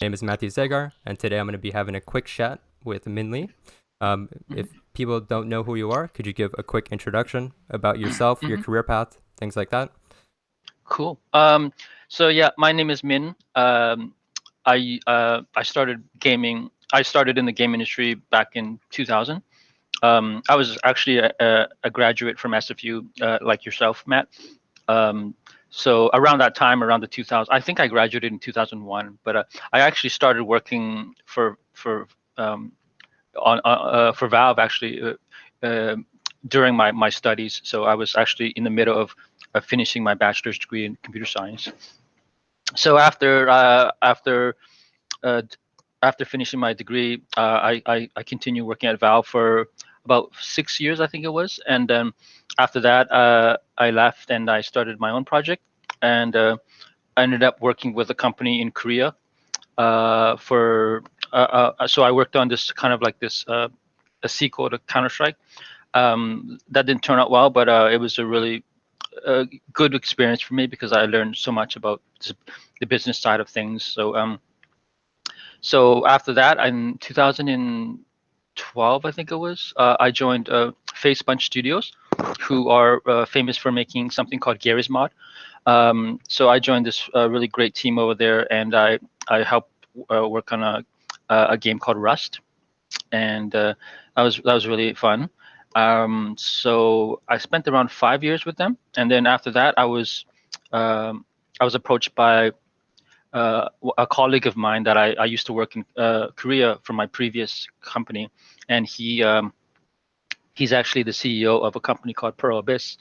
name is Matthew Zagar, and today I'm going to be having a quick chat with Minh. Mhm. If people don't know who you are, could you give a quick introduction about yourself, your Mhm. career path, things like that? Cool. So yeah, my name is Min. I started gaming. I started in the game industry back in 2000. I was actually a graduate from SFU, like yourself, Matt. Um, so around that time, around the 2000, I think I graduated in 2001. But I actually started working um, for Valve actually during my studies. So I was actually in the middle of finishing my bachelor's degree in computer science. So uh, after finishing my degree, I continued working at Valve for about 6 years, I think it was, and then after that, I left and I started my own project, and I ended up working with a company in Korea for. So I worked on this kind of like this a sequel to Counter Strike. That didn't turn out well, but it was a really good experience for me because I learned so much about the business side of things. So after that, in 2012, I think it was, I joined FacePunch Studios, who are famous for making something called Gary's Mod. So I joined this really great team over there, and I helped work on a game called Rust, and that was really fun. So I spent around 5 years with them, and then after that, um, I was approached by a colleague of mine that I used to work in Korea for my previous company, and he's actually the CEO of a company called Pearl Abyss,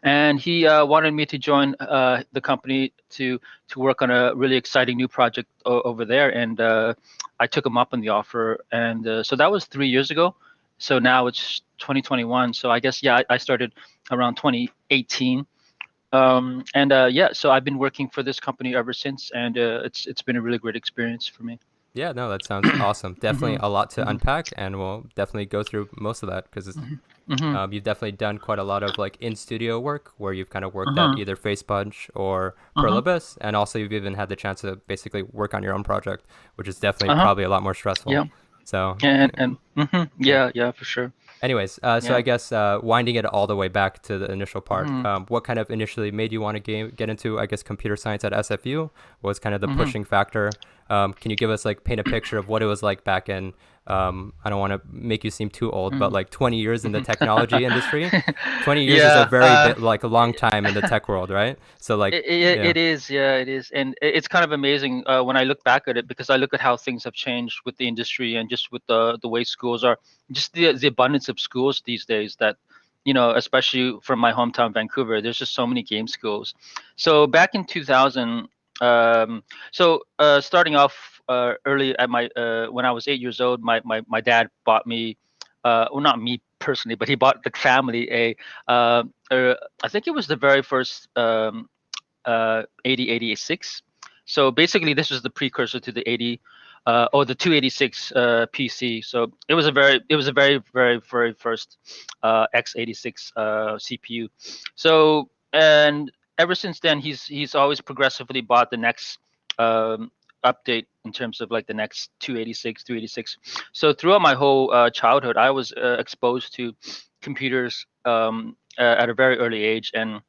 and he wanted me to join the company to work on a really exciting new project over there, and I took him up on the offer, and so that was 3 years ago. So now it's 2021. So I guess yeah, I started around 2018, and yeah, so I've been working for this company ever since, and it's been a really great experience for me. Yeah, no, that sounds awesome. Definitely Hmm. a lot to Hmm. unpack, and we'll definitely go through most of that because Hmm. Hmm. you've definitely done quite a lot of like in studio work where you've kind of worked at Hmm. either FacePunch or Pearl Hmm. Abyss, and also you've even had the chance to basically work on your own project, which is definitely Uh-huh. probably a lot more stressful. Yeah. So, And yeah. yeah, yeah, for sure. Anyways, so I Yeah. guess winding it all the way back to the initial part, Hmm. what kind of initially made you want to get into, I guess, computer science at SFU? What was kind of the Hmm. pushing factor? Can you give us like paint a picture of what it was like back in? I don't want to make you seem too old, but Hmm. like 20 years in the Hmm. technology industry. 20 years is a Yeah. very bit like a long time in the tech world, right? So like, yeah. It is, yeah, it is, and it's kind of amazing when I look back at it because I look at how things have changed with the industry and just with the way schools are, just the abundance of schools these days that, especially from my hometown Vancouver, there's just so many game schools. So back in 2000, um, starting off early at my when I was 8 years old, my dad bought me, well, not me personally, but he bought the family uh, I think it was the very first 8086. So basically, this was the precursor to the 80 or the 286 PC. So it was a very first x86 CPU. So and ever since then, he's always progressively bought the next um, update in terms of like the next 286, 286. So throughout my whole childhood, I was exposed to computers at a very early age, and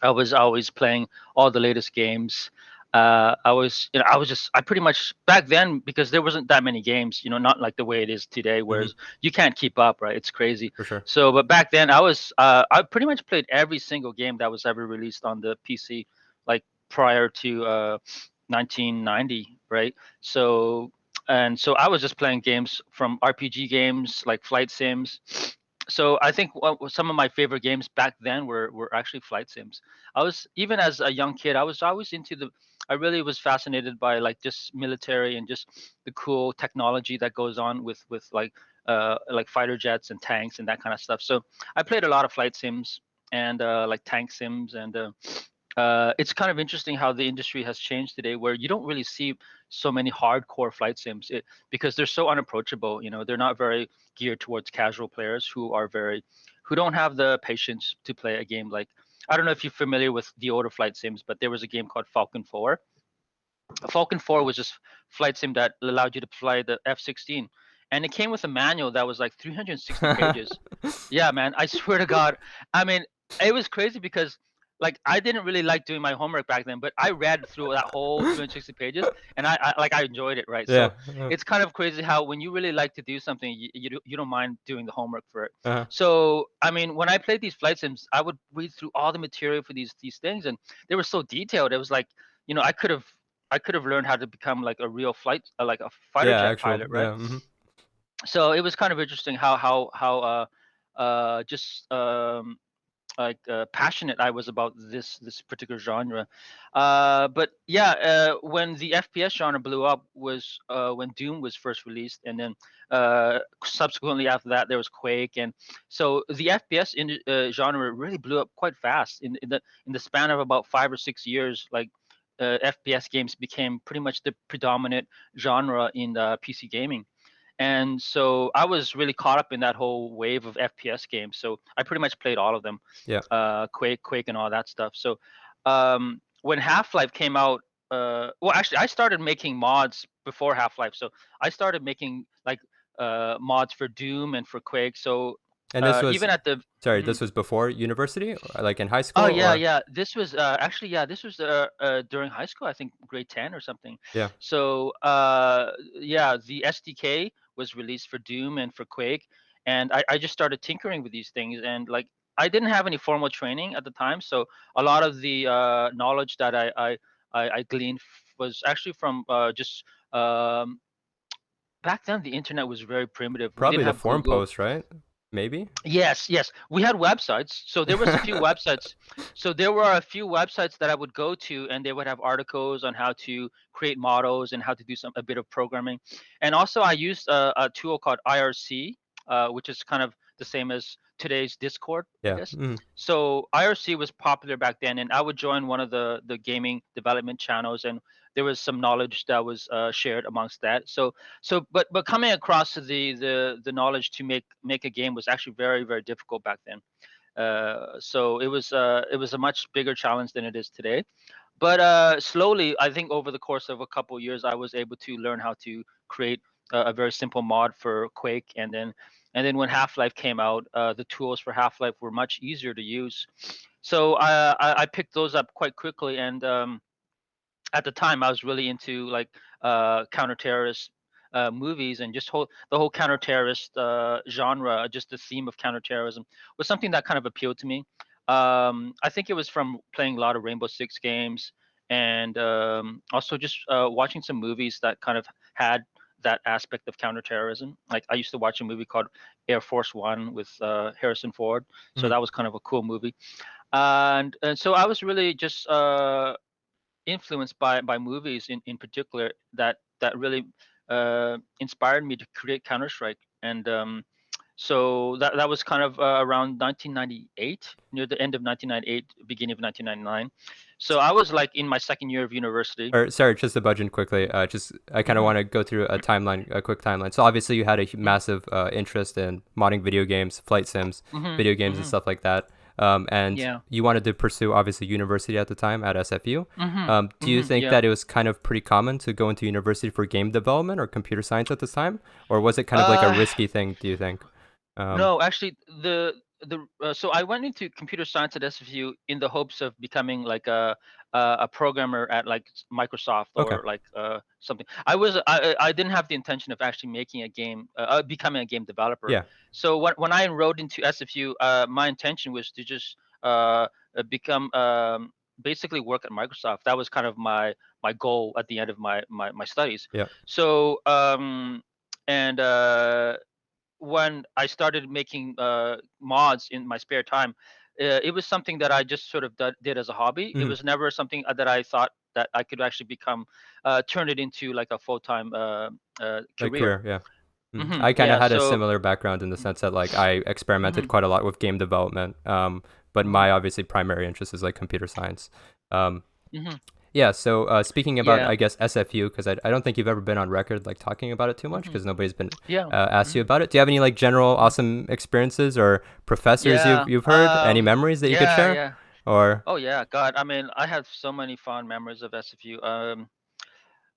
I was always playing all the latest games. I pretty much back then because there wasn't that many games, not like the way it is today, Hmm. whereas you can't keep up, right? It's crazy. For sure. So, but back then I pretty much played every single game that was ever released on the PC, like prior to 1990, right? So I was just playing games from RPG games like flight sims. So I think some of my favorite games back then were actually flight sims. I was even as a young kid, I was always into the. I really was fascinated by like just military and just the cool technology that goes on with like fighter jets and tanks and that kind of stuff. So I played a lot of flight sims and like tank sims, and it's kind of interesting how the industry has changed today, where you don't really see so many hardcore flight sims because they're so unapproachable. They're not very geared towards casual players who don't have the patience to play a game like. I don't know if you're familiar with the older flight sims, but there was a game called Falcon 4. Falcon 4 was just flight sim that allowed you to fly the F-16, and it came with a manual that was like 360 pages. Yeah, man, I swear to God. I mean, it was crazy because like I didn't really like doing my homework back then, but I read through that whole 360 pages and I enjoyed it, right? So Yeah. it's kind of crazy how when you really like to do something, you don't mind doing the homework for it. Uh-huh. So I mean, when I played these flight sims, I would read through all the material for these things, and they were so detailed. It was like, I could have learned how to become like a real flight, like a fighter Yeah, jet actual. pilot, right? Yeah. Hmm. So it was kind of interesting how just like passionate I was about this particular genre. But yeah, when the FPS genre blew up was when Doom was first released, and then subsequently after that there was Quake, and so the FPS genre really blew up quite fast in the span of about 5 or 6 years. Like FPS games became pretty much the predominant genre in PC gaming. And so I was really caught up in that whole wave of FPS games. So I pretty much played all of them, Yeah. Quake, and all that stuff. So when Half-Life came out, well, actually, I started making mods before Half-Life. So I started making like mods for Doom and for Quake. So And this was, even at the sorry, Mhm. this was before university, or like in high Oh school, yeah, or yeah. This was actually, yeah, this was during high school, I think grade 10 or something. yeah. So yeah, the SDK was released for Doom and for Quake, and I just started tinkering with these things, and like I didn't have any formal training at the time, so a lot of the knowledge that I gleaned was actually from just back then the internet was very primitive. We Probably didn't the have forum Google. post, right? Maybe. Yes, yes. We had websites. So there was a few websites. So there were a few websites that I would go to, and they would have articles on how to create models and how to do a bit of programming. And also I used a tool called IRC, which is kind of the same as today's Discord, I Yeah. guess. Mm. So IRC was popular back then, and I would join one of the gaming development channels, and there was some knowledge that was shared amongst that. But coming across the knowledge to make a game was actually very, very difficult back then. So it was a much bigger challenge than it is today. But slowly, I think over the course of a couple of years, I was able to learn how to create a very simple mod for Quake, and then when Half-Life came out, the tools for Half-Life were much easier to use. So I picked those up quite quickly, and at the time I was really into like counter-terrorist movies, and just the whole counter-terrorist genre, just the theme of counterterrorism was something that kind of appealed to me. I think it was from playing a lot of Rainbow Six games, and also just watching some movies that kind of had that aspect of counterterrorism. Like I used to watch a movie called Air Force One with Harrison Ford, so Mm. that was kind of a cool movie. And so I was really just influenced by movies in particular that really inspired me to create Counter Strike. And so that was kind of around 1998, near the end of 1998, beginning of 1999. So I was like in my second year of university. Or sorry, just to budge in quickly. Just I kind of Hmm. want to go through a timeline, a quick timeline. So obviously you had a Hmm. massive interest in modding video games, flight sims, Hmm. video games, and Hmm. stuff like that. And Yeah. you wanted to pursue obviously university at the time at SFU. Hmm. Do you think Yeah. that it was kind of pretty common to go into university for game development or computer science at this time, or was it kind of like a uh risky thing? Do you think? Um, No, actually, so I went into computer science at SFU in the hopes of becoming like a programmer at like Microsoft, okay. or like something. I didn't have the intention of actually making a game, becoming a game developer. Yeah. So when I enrolled into SFU, my intention was to just become basically work at Microsoft. That was kind of my goal at the end of my studies. Yeah. So and when I started making mods in my spare time, it was something that I just sort of did as a hobby. It Hmm. was never something that I thought that I could actually turn it into like a full-time Like career. career. Yeah. Hmm. I kind of Yeah. had a So. similar background in the sense that like I experimented Hmm. quite a lot with game development, but Hmm. my obviously primary interest is like computer science. Um, Hmm. yeah, so speaking about, Yeah. I guess, SFU, because I don't think you've ever been on record like talking about it too much Hmm. because nobody's been Yeah. asked you Hmm. about it. Do you have any like general awesome experiences or professors Yeah. you've heard? Any memories that you could share? Yeah. Or Oh yeah. God. I mean, I have so many fond memories of SFU.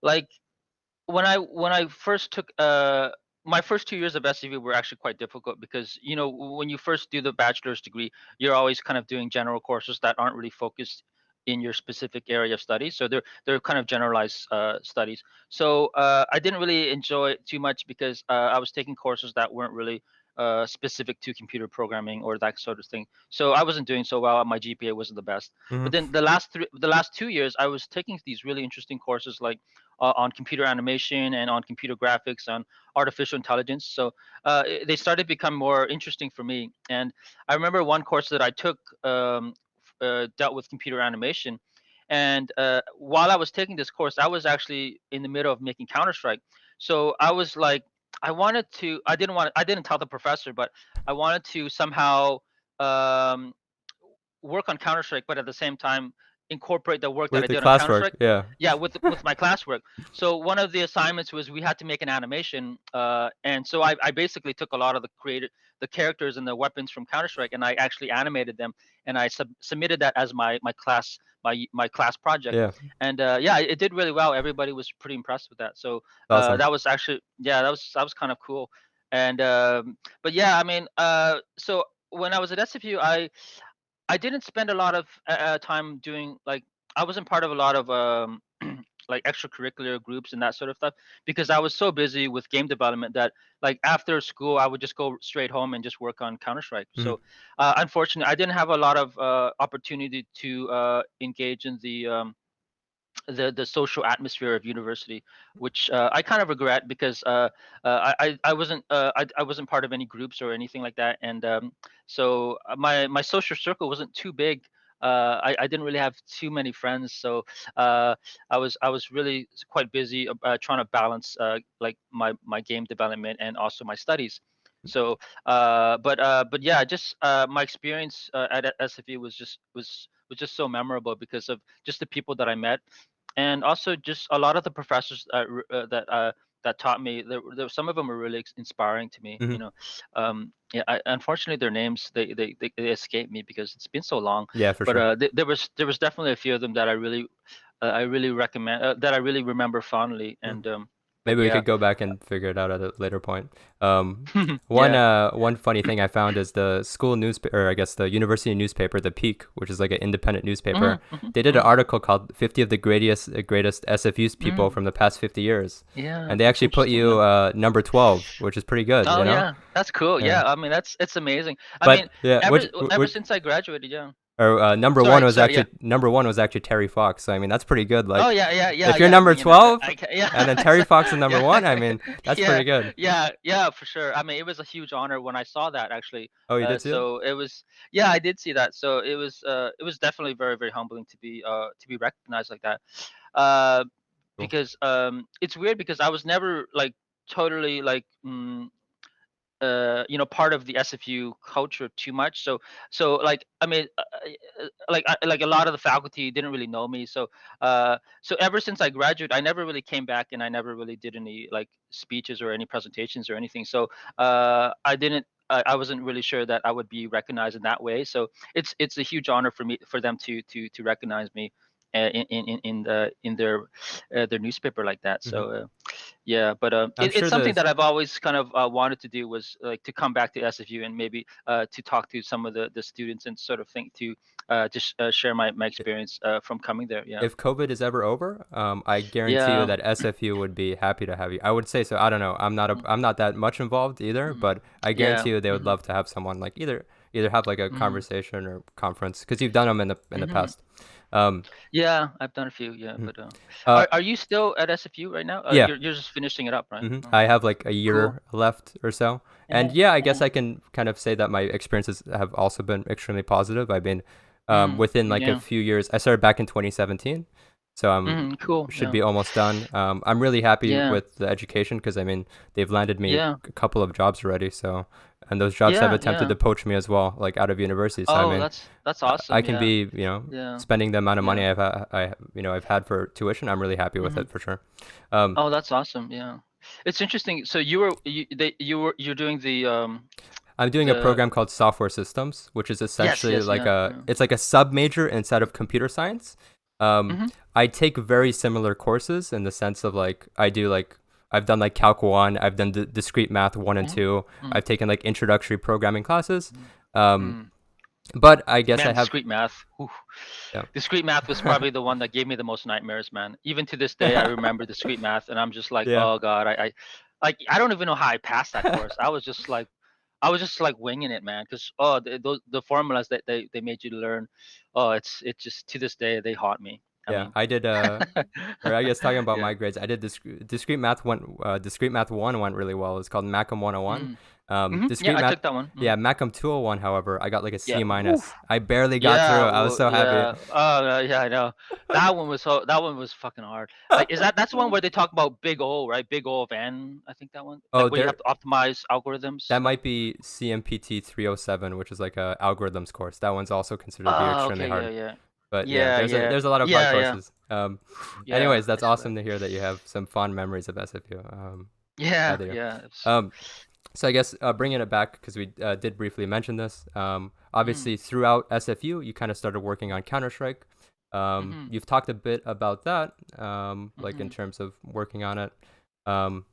like when I first took my first 2 years of SCV were actually quite difficult because when you first do the bachelor's degree, you're always kind of doing general courses that aren't really focused in your specific area of study. So they're kind of generalized studies. So I didn't really enjoy it too much because I was taking courses that weren't really specific to computer programming or that sort of thing. So I wasn't doing so well. My GPA wasn't the best. But Mm-hmm. then the last 2 years, I was taking these really interesting courses like on computer animation and on computer graphics, on artificial intelligence. So they started to become more interesting for me. And I remember one course that I took dealt with computer animation. And while I was taking this course, I was actually in the middle of making Counter Strike. So I was like, I didn't tell the professor, but I wanted to somehow um, work on Counter Strike, but at the same time incorporate the work that With I the did on Counter classwork, Strike. yeah. Yeah, with my classwork. So one of the assignments was we had to make an animation, and so I basically took a lot of the characters and the weapons from Counter Strike, and I actually animated them, and I submitted that as my class project. Yeah. And yeah, it did really well. Everybody was pretty impressed with that. So Awesome. that was actually, yeah, that was kind of cool. And but yeah, I mean, so when I was at SFU, I didn't spend a lot of time doing like I wasn't part of a lot of like extracurricular groups and that sort of stuff because I was so busy with game development that like after school I would just go straight home and just work on Counter Strike. Mm-hmm. So unfortunately, I didn't have a lot of opportunity to engage in the social atmosphere of university, which I kind of regret because I wasn't part of any groups or anything like that, and so my social circle wasn't too big. I didn't really have too many friends, so I was really quite busy trying to balance like my game development and also my studies. So, but yeah, just my experience at SFE was just so memorable because of just the people that I met, and also just a lot of the professors that taught me. Some of them were really inspiring to me. Mm-hmm. Yeah, unfortunately their names they escape me because it's been so long. Yeah, for But sure. there was definitely a few of them that I really recommend that I really remember fondly. Mm. And Maybe we yeah, could go back and figure it out at a later point. yeah. One funny thing I found is the school newspaper, or I guess the university newspaper, The Peak, which is like an independent newspaper. Hmm, hmm, They did an hmm, article called "50 of the Greatest SFU's People hmm. from the Past 50 Years," Yeah, and they that's actually put interesting. you Yeah. number 12, which is pretty good, Oh you know? yeah, that's cool. Yeah. Yeah, I mean it's amazing. I mean But yeah, ever which since I graduated, yeah. or Sorry, sorry, yeah. number one was actually Terry Fox. So I mean, that's pretty good. Oh Like, yeah, yeah, yeah, if you're yeah. number I 12 can, yeah, and then Terry Fox is number yeah, one, I mean, that's yeah, pretty good. yeah, yeah, for sure. I mean, it was a huge honor when I saw that actually. Oh, you did see it? So it was, yeah, I did see that. So it was definitely very, very humbling to be recognized like that. Uh, Cool. because it's weird because I was never like totally like part of the SFU culture too much. So like I mean, like a lot of the faculty didn't really know me. So ever since I graduated, I never really came back, and I never really did any like speeches or any presentations or anything. So I didn't. I wasn't really sure that I would be recognized in that way. So it's a huge honor for me for them to recognize me in their newspaper like that. Hmm. So yeah, but I'm sure it's something the that I've always kind of wanted to do was like to come back to SFU and maybe to talk to some of the students and sort of think to just share my experience from coming there. Yeah. if COVID is ever over, I guarantee you Yeah. that SFU would be happy to have you. I would say so. I don't know. Mm, I'm not that much involved either, mm. but I Yeah. guarantee you they would Hmm, love to have someone like either have like a hmm, conversation or conference because you've done them in the hmm. past. Um, Yeah, I've done a few. Yeah, mhm. but uh, are you still at SFU right now? yeah. You're just finishing it up, right? I have like a Cool. year left or so. And Yeah. yeah, I guess Yeah. I can kind of say that my experiences have also been extremely positive. I've been Mm, within like a yeah. few years. I started back in 2017, so I'm Mm, cool. should Yeah. be almost done. I'm really happy Yeah. with the education because I mean they've landed me Yeah. a couple of jobs already. So and those jobs have Yeah. attempted Yeah. to poach me as well, like out of university. So I Oh, mean, that's I awesome. can Yeah. be Yeah. spending the amount of money Yeah. I've had for tuition. I'm really happy with Hmm. it for sure. Um, Oh, that's awesome. Yeah. It's interesting. So you're doing I'm doing a the program called Software Systems, which is yes, essentially yes, like yeah. a Yeah. it's like a sub major inside of computer science. Um, Hmm. I take very similar courses in the sense of like I do like I've done like Calc 1, I've done discrete math 1 and Mhm. 2. Mm, I've taken like introductory programming classes. mm, Um, mm. but I guess I Man, have discrete math. Whew. Discrete math was yeah. probably the one that gave me the most nightmares, man. Even to this day, I remember discrete math, and I'm just like, Yeah. oh god, like I don't even know how I passed that course. I was just like winging it, man. Because the formulas that they made you learn, oh, it's just to this day they haunt me. I Yeah, mean, I did or I guess talking about yeah. my grades, I did discrete math 1 went really well. It's called Macam 101. Mm. Yeah, Discrete I math took that one. yeah, Macam 201, however, I got like a Yeah. C Woo. minus. I barely got through. Yeah. I was so happy. Yeah. Yeah. I know. That one was fucking hard. Like, that's the one where they talk about big O, right? Big O of N. I think that one. Oh, Like where you there have to optimize algorithms that stuff. might be CMPT 307, which is like a algorithms course. That one's also considered to be extremely Okay. Yeah. hard. Yeah. But yeah, Yeah. Yeah. there's a lot of hard Yeah. Yeah. courses. Yeah. Anyways, that's It's like. awesome to hear that you have some fond memories of SFU. Glad Yeah. to hear. Yeah. It's. Um, So I guess bringing it back because we did briefly mention this. Mm, Obviously, throughout SFU, you kind of started working on Counter Strike. mm-hmm. You've talked a bit about that, like in Mm-hmm. terms of working on it. Um,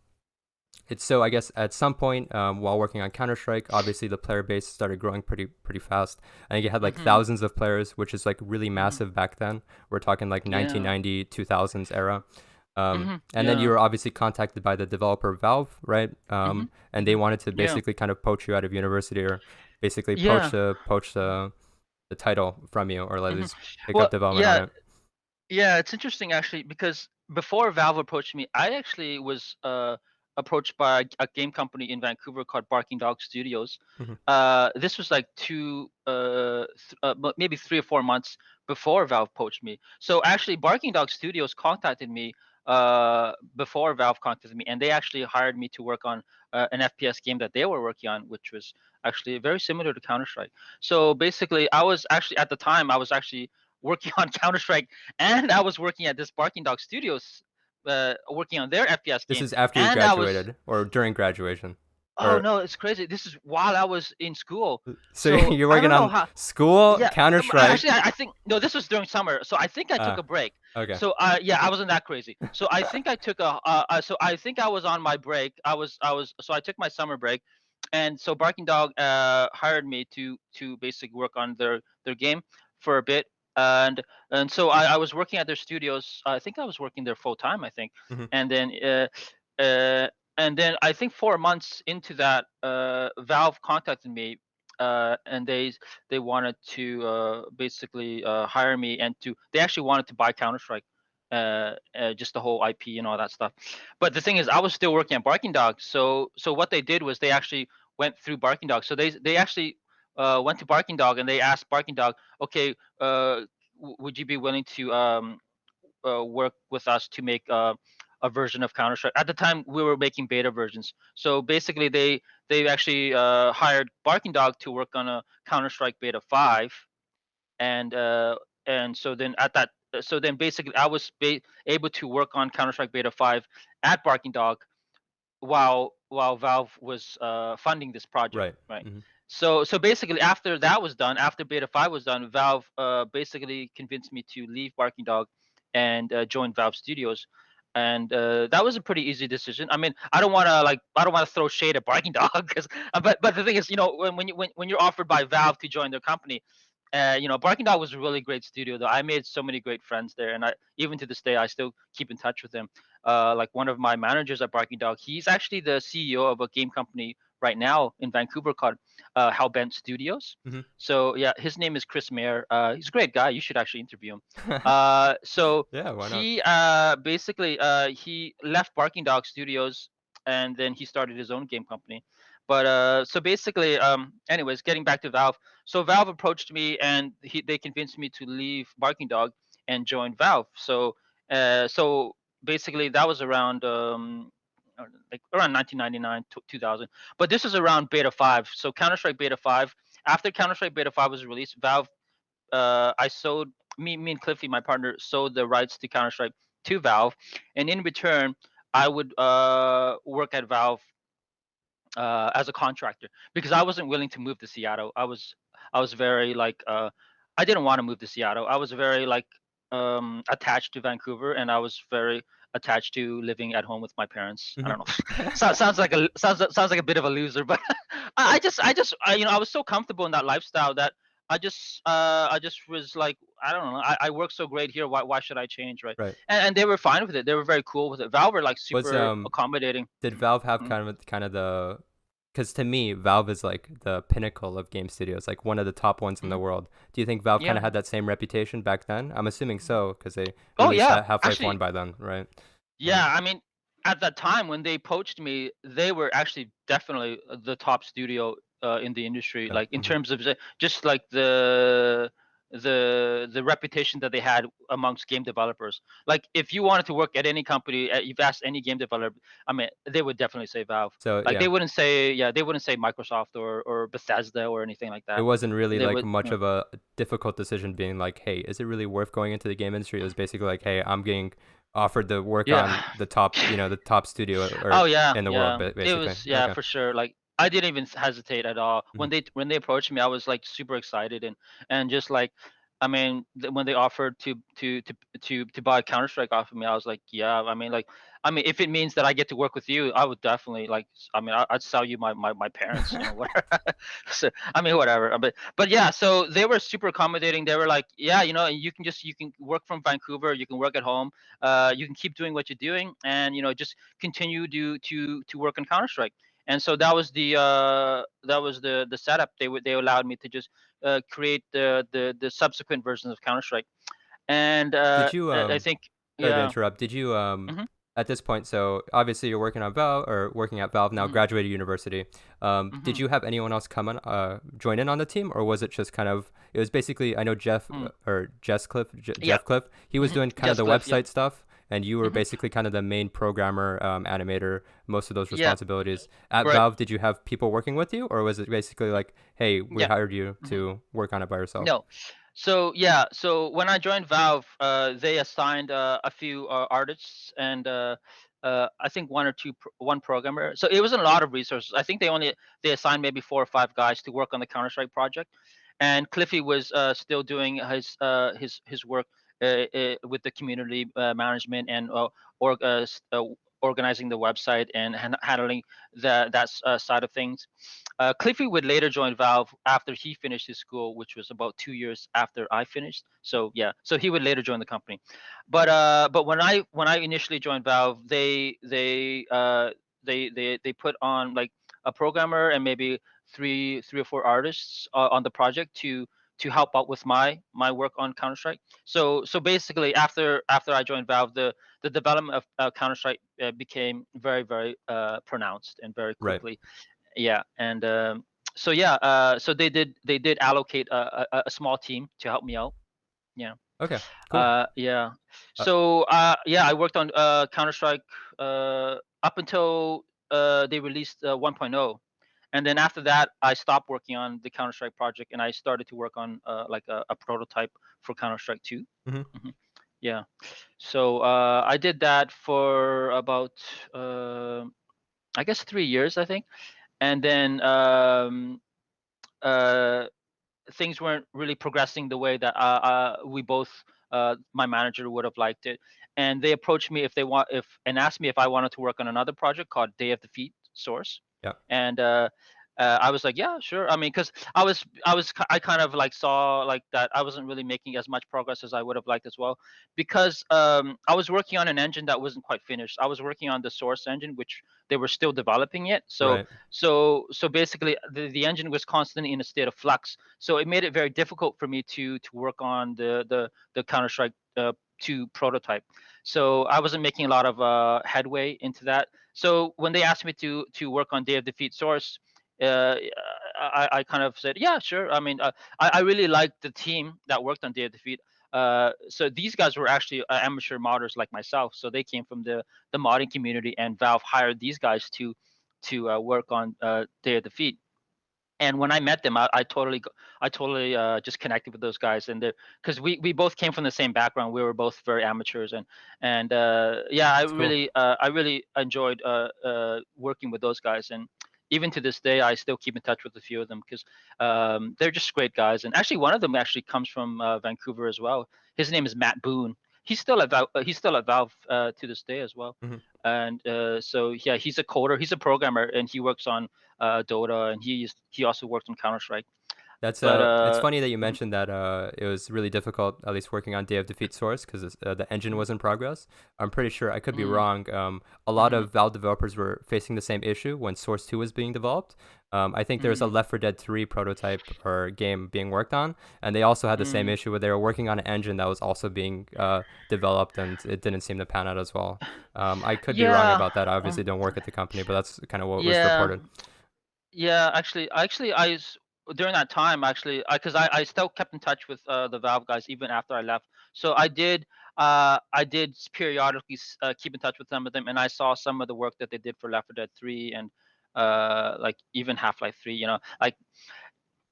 it's so I guess at some point while working on Counter Strike, obviously the player base started growing pretty fast. I think it had like Mm-hmm. thousands of players, which is like really Mm-hmm. massive back then. We're talking like Yeah. 1990, 2000s era. Mm-hmm. And then you Yeah. were obviously contacted by the developer Valve, right? Mm-hmm. And they Mm-hmm. wanted to Yeah. basically kind of poach you out of university or basically Yeah. poach the title from you or let Mm-hmm. us pick Well, up development on yeah. it. Yeah, it's interesting actually because before Valve approached me, I actually was approached by a game company in Vancouver called Barking Dog Studios. Hmm. This was like maybe 3 or 4 months before Valve approached me. So actually, Barking Dog Studios contacted me before Valve contacted me, and they actually hired me to work on an FPS game that they were working on, which was actually very similar to Counter Strike. So basically, I was actually at the time I was actually working on Counter Strike, and I was working at this Barking Dog Studios, working on their FPS This game, is after you and I was. graduated or during graduation, Oh or no, it's crazy. This is while I was in school. so So you're I working don't know on how. school Yeah, Counter actually, Strike. I think no. This was during summer, so I think I took Ah, a break. okay. So yeah, I wasn't that crazy. So I think I took a. So I think I was on my break. So I took my summer break, and so Barking Dog hired me to basically work on their game for a bit, and so I was working at their studios. I think I was working there full time. I think, Hmm. and then. Uh, and then I think 4 months into that, Valve contacted me, and they wanted to basically hire me, and they actually wanted to buy Counter Strike, just the whole IP and all that stuff. But the thing is, I was still working at Barking Dog, so what they did was they actually went through Barking Dog. So they actually went to Barking Dog and they asked Barking Dog, okay, would you be willing to work with us to make a version of Counter Strike? At the time, we were making beta versions. So basically, they actually hired Barking Dog to work on a Counter Strike Beta 5, and so then so then basically I was able to work on Counter Strike Beta 5 at Barking Dog while Valve was funding this project, Right. right? Hmm. So basically, after that was done, after Beta 5 was done, Valve basically convinced me to leave Barking Dog and join Valve Studios, and that was a pretty easy decision. I mean, I don't want to throw shade at Barking Dog, because but the thing is, when you're offered by Valve to join their company, Barking Dog was a really great studio, though. I made so many great friends there, and I even to this day I still keep in touch with them. Like one of my managers at Barking Dog, he's actually the CEO of a game company right now in Vancouver called Hellbent Studios. Hmm. So yeah, his name is Chris Mayer. He's a great guy. You should actually interview him. So Yeah. Why not? he basically he left Barking Dog Studios, and then he started his own game company. But so basically, anyways, getting back to Valve. So Valve approached me, and they convinced me to leave Barking Dog and join Valve. So basically that was around like around 1999 to 2000. But this is around Beta 5. So Counter Strike Beta 5. After Counter Strike Beta 5 was released, Valve, I sold me and Cliffy, my partner, sold the rights to Counter Strike to Valve, and in return, I would work at Valve as a contractor, because I wasn't willing to move to Seattle. I was very like I didn't want to move to Seattle. I was very like attached to Vancouver, and I was very attached to living at home with my parents. I Mhm. don't know. Sounds like a bit of a loser, but I was so comfortable in that lifestyle that I just was like, I don't know. I work so great here. Why should I change, right? Right. And they were fine with it. They were very cool with it. Valve were like Was super accommodating. did Valve have Mhm. kind of the because to me Valve is like the pinnacle of game studios, like one of the top ones in the Mhm. world. Do you think Valve kind Yeah. of had that same reputation back then? I'm assuming so because they Oh released yeah. Half-Life One Actually, by then, right? yeah. I mean, at that time when they poached me, they were actually definitely the top studio in the industry. Yeah. Like in Mhm. terms of just like the reputation that they had amongst game developers. Like if you wanted to work at any company, you've asked any game developer, I mean, they would definitely say Valve. So Like yeah, they wouldn't say Microsoft or Bethesda or anything like it that. wasn't really They like would. much of a difficult decision being like, hey, is it really worth going into the game industry? It was basically like, hey, I'm getting offered to work Yeah. on the top, the top studio or Oh yeah, in the world, yeah. It basically. was, yeah, Okay. for sure. Like I didn't even hesitate at all Mhm. when they approached me. I was like super excited and just like, I mean, when they offered to buy Counter Strike off of me, I was like, yeah. I mean, if it means that I get to work with you, I would definitely like. I mean, I'd sell you my parents, whatever. So I mean, whatever. But yeah, so they were super accommodating. They were like, yeah, you can work from Vancouver, you can work at home, you can keep doing what you're doing, and just continue to work on Counter Strike. And so that was the setup. They allowed me to just create the subsequent versions of Counter Strike. And Did you I think, sorry to yeah. interrupt. Did you Hmm. at this point, so obviously you're working on Valve or working at Valve now, Hmm. graduated university. Did Hmm. you have anyone else come on join in on the team, or was it just kind of it was basically I know Jeff Hmm. or Yeah. Jeff Cliff, he was Hmm. doing kind of Just the Cliff. Yep. website stuff and you were Hmm. basically kind of the main programmer, animator, most of those Yeah. responsibilities. At Right. Valve, did you have people working with you, or was it basically like, hey, we Yeah. hired you Hmm. to work on it by yourself? No. So yeah, so when I joined Valve, they assigned a few artists and I think one programmer. So it wasn't a lot of resources. I think they assigned maybe 4 or 5 guys to work on the Counter Strike project, and Cliffy was still doing his work with the community management and organizing the website and handling that side of things. Cliffy would later join Valve after he finished his school, which was about 2 years after I finished. So yeah, so he would later join the company. But when I initially joined Valve, they put on like a programmer and maybe three or four artists on the project to help out with my work on Counter Strike. So basically, after I joined Valve, the development of Counter Strike became very pronounced and very Right. quickly. Yeah. And so yeah, so they did allocate a small team to help me out. Yeah. Okay. Cool. Yeah. Uh, So yeah, I worked on Counter Strike up until they released 1.0. And then after that, I stopped working on the Counter Strike project and I started to work on like a prototype for Counter Strike 2. mhm. Hmm. Yeah. So I did that for about I guess 3 years, I think. And then uh, things weren't really progressing the way that we both, my manager would have liked it, and they approached me if they want if and asked me if I wanted to work on another project called Day of Defeat Source. Yeah. And I was like, yeah, sure. I mean, because I kind of like saw like that I wasn't really making as much progress as I would have liked as well, because I was working on an engine that wasn't quite finished. I was working on the Source engine, which they were still developing it. So Right. so basically, the engine was constantly in a state of flux. So it made it very difficult for me to work on the Counter Strike 2 prototype. So I wasn't making a lot of headway into that. So when they asked me to work on Day of Defeat Source, uh, I kind of said, yeah, sure. I mean, I really liked the team that worked on Day of Defeat. So these guys were actually amateur modders like myself. So they came from the modding community, and Valve hired these guys to work on Day of Defeat. And when I met them, I totally just connected with those guys, and because we both came from the same background. We were both very amateurs, and yeah, That's cool. I really enjoyed working with those guys. And even to this day, I still keep in touch with a few of them because they're just great guys. And actually, one of them actually comes from Vancouver as well. His name is Matt Boone. He's still at Valve to this day as well. Mhm. And so yeah, he's a coder, he's a programmer, and he works on Dota, and he also worked on Counter Strike. That's But it's funny that you mhm, mentioned that it was really difficult, at least working on Day of Defeat Source, because the engine was in progress. I'm pretty sure, I could be mhm, wrong. A lot mhm, of Valve developers were facing the same issue when Source 2 was being developed. I think there was a mhm, Left 4 Dead 3 prototype or game being worked on, and they also had the same mhm. issue where they were working on an engine that was also being developed, and it didn't seem to pan out as well. I could be wrong Yeah, about that. I obviously um, don't work at the company, but that's kind of what was yeah. reported. Yeah, actually, during that time, actually, because I still kept in touch with the Valve guys even after I left. So I did periodically keep in touch with some of them, and I saw some of the work that they did for Left 4 Dead 3 and like even Half-Life 3. Like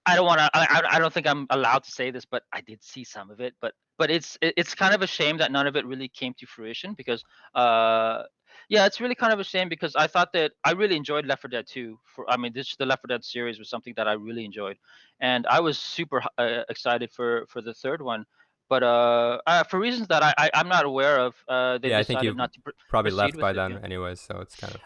I don't want to. I don't think I'm allowed to say this, but I did see some of it. But it's kind of a shame that none of it really came to fruition because uh yeah, it's really kind of a shame because I thought that I really enjoyed Left 4 Dead 2. I mean, the Left 4 Dead series was something that I really enjoyed, and I was super excited for the third one. But for reasons that I'm not aware of, they Yeah, I think decided you not to probably proceed left with by it. then anyways, so it's kind of.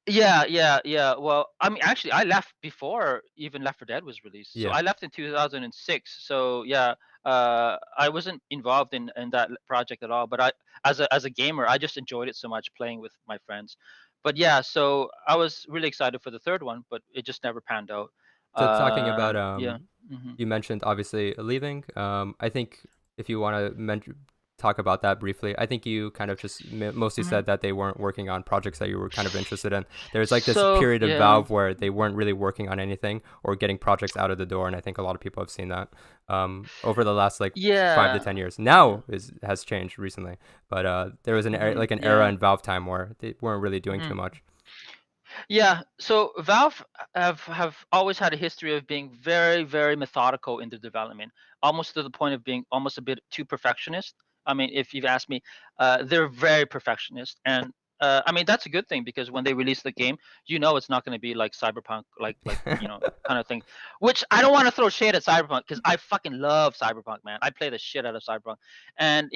Yeah, yeah, yeah. Well, I mean, actually, I left before even Left 4 Dead was released. So Yeah. I left in 2006. So yeah, I wasn't involved in that project at all. But as a gamer, I just enjoyed it so much playing with my friends. But yeah, so I was really excited for the third one, but it just never panned out. So talking about Yeah. Hmm. you mentioned obviously leaving. I think if you want to talk about that briefly, I think you kind of just mostly Hmm. said that they weren't working on projects that you were kind of interested in. There's like this So period of yeah. Valve where they weren't really working on anything or getting projects out of the door, and I think a lot of people have seen that over the last like 5 to 10 years. Yeah. Now is has changed recently, but there was Hmm. like an era Yeah. in Valve time where they weren't really doing too Hmm. much. Yeah, so Valve have always had a history of being very, very methodical in their development, almost to the point of being almost a bit too perfectionist. I mean, if you've asked me, they're very perfectionist, and I mean that's a good thing because when they release the game, it's not going to be like Cyberpunk, like kind of thing. Which I don't want to throw shade at Cyberpunk because I fucking love Cyberpunk, man. I play the shit out of Cyberpunk, and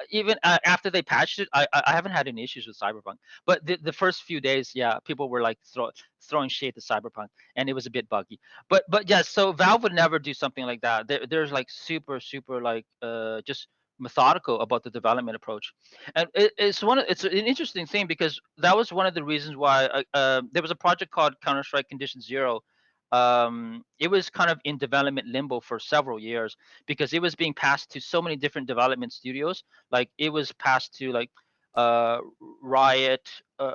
even after they patched it, I haven't had any issues with Cyberpunk. But the first few days, yeah, people were like throwing shade to Cyberpunk, and it was a bit buggy. But yeah, so Valve would never do something like that. There's like super like just methodical about the development approach, and it's an interesting thing because that was one of the reasons why there was a project called Counter Strike Condition Zero. It was kind of in development limbo for several years because it was being passed to so many different development studios. Like it was passed to like uh Riot,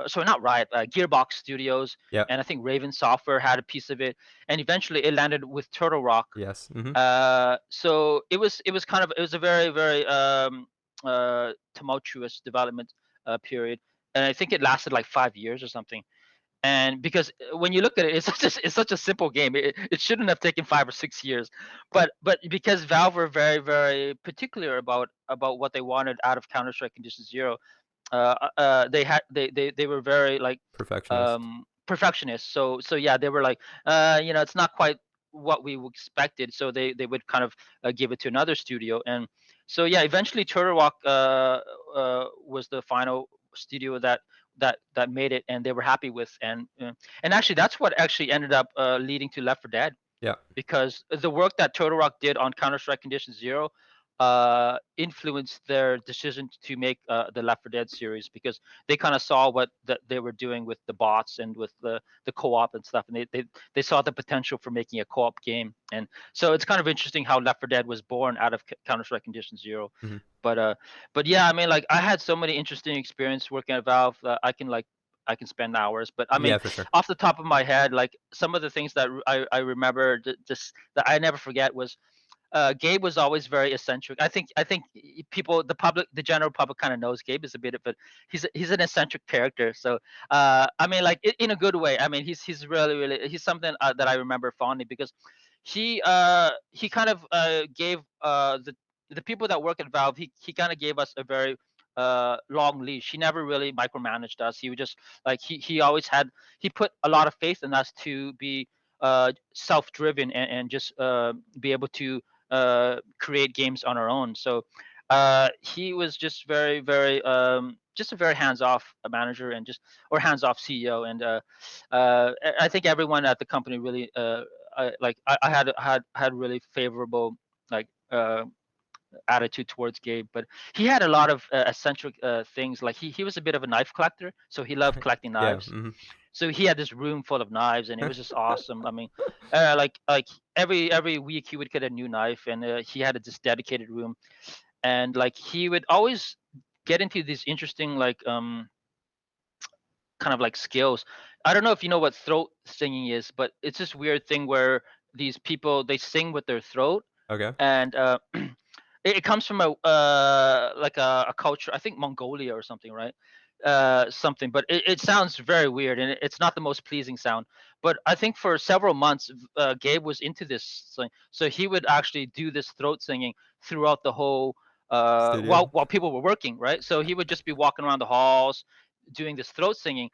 sorry, not Riot, Gearbox Studios, Yeah. and I think Raven Software had a piece of it, and eventually it landed with Turtle Rock. Yes. Mm-hmm. So it was a very very tumultuous development period, and I think it lasted like 5 years or something. And because when you look at it, it's such a simple game. It shouldn't have taken 5 or 6 years, but because Valve were very very particular about what they wanted out of Counter Strike Condition Zero, they were very like Perfectionist. perfectionists. So yeah, they were like, it's not quite what we expected. So they would kind of give it to another studio, and so yeah, eventually Turtle Rock was the final studio that made it, and they were happy with, and actually that's what actually ended up leading to Left 4 Dead Yeah. because the work that Turtle Rock did on Counter Strike Condition Zero influenced their decision to make the Left 4 Dead series because they kind of saw what they were doing with the bots and with the co-op and stuff, and they saw the potential for making a co-op game, and so it's kind of interesting how Left 4 Dead was born out of Counter Strike Condition Zero. Mm-hmm. But but yeah, I mean, like I had so many interesting experience working at Valve that I can spend hours. But I mean, Yeah, for sure. off the top of my head, like some of the things that I remember just that I never forget was Gabe was always very eccentric. I think people, the public, the general public kind of knows Gabe is a bit of a he's an eccentric character. So I mean, like in a good way. I mean, he's really really he's something that I remember fondly because he kind of gave the people that work at Valve, he kind of gave us a very long leash. He never really micromanaged us. He would just like he always had he put a lot of faith in us to be self-driven and just be able to create games on our own. So he was just very just a very hands-off manager and just or hands-off CEO. And I think everyone at the company really I had really favorable like attitude towards Gabe. But he had a lot of eccentric things. Like he was a bit of a knife collector, so he loved collecting Yeah. knives. So he had this room full of knives, and it was just awesome. I mean, like every week he would get a new knife, and he had this dedicated room. And like he would always get into these interesting like kind of like skills. I don't know if you know what throat singing is, but it's this weird thing where these people they sing with their throat, Okay. and it comes from a like a culture, I think Mongolia or something, right? Something, but it sounds very weird, and it's not the most pleasing sound. But I think for several months, Gabe was into this thing, so he would actually do this throat singing throughout the whole Studio. while people were working, right? So he would just be walking around the halls doing this throat singing,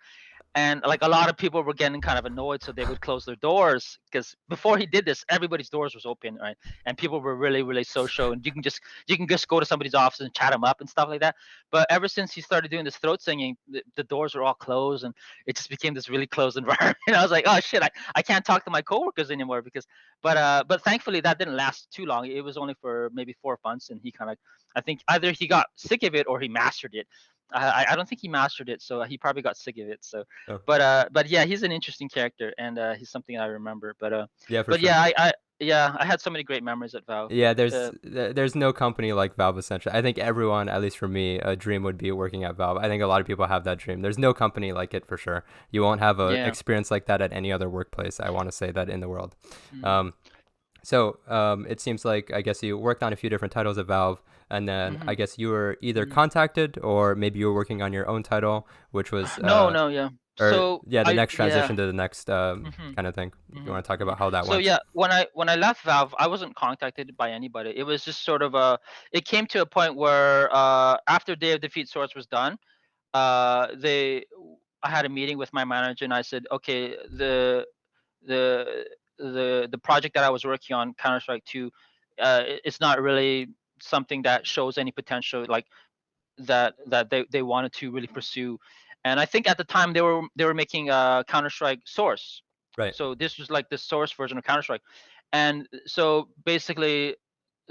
and like a lot of people were getting kind of annoyed, so they would close their doors, because before he did this everybody's doors was open, right? And people were really social, and you can just go to somebody's office and chat them up and stuff like that. But ever since he started doing this throat singing, the doors were all closed, and it just became this really closed environment. And I was like, oh shit, I can't talk to my coworkers anymore, because but thankfully that didn't last too long. It was only for maybe 4 months, and he kind of, I think either he got sick of it or he mastered it. I don't think he mastered it, so he probably got sick of it. So, Oh, but yeah, he's an interesting character, and he's something I remember. yeah, for But sure. yeah, I had so many great memories at Valve. Yeah, Uh, there's no company like Valve essentially. I think everyone, at least for me, a dream would be working at Valve. I think a lot of people have that dream. There's no company like it for sure. You won't have a yeah. experience like that at any other workplace. I want to say that in the world. Mm-hmm. Um, it seems like I guess you worked on a few different titles at Valve, and then I guess you were either Mm-hmm. contacted or maybe you were working on your own title, which was No, no, yeah. or So yeah, the I next yeah. transition to the next Mm-hmm. kind of thing. You Mm-hmm. want to talk Mm-hmm. about how that So went? yeah, when I left Valve, I wasn't contacted by anybody. It was just sort of a. It came to a point where after Day of Defeat Source was done, they I had a meeting with my manager, and I said, okay, the the project that I was working on, Counter Strike 2, it's not really something that shows any potential, like that they wanted to really pursue. And I think at the time they were making Counter Strike Source, Right. so this was like the Source version of Counter Strike. And so basically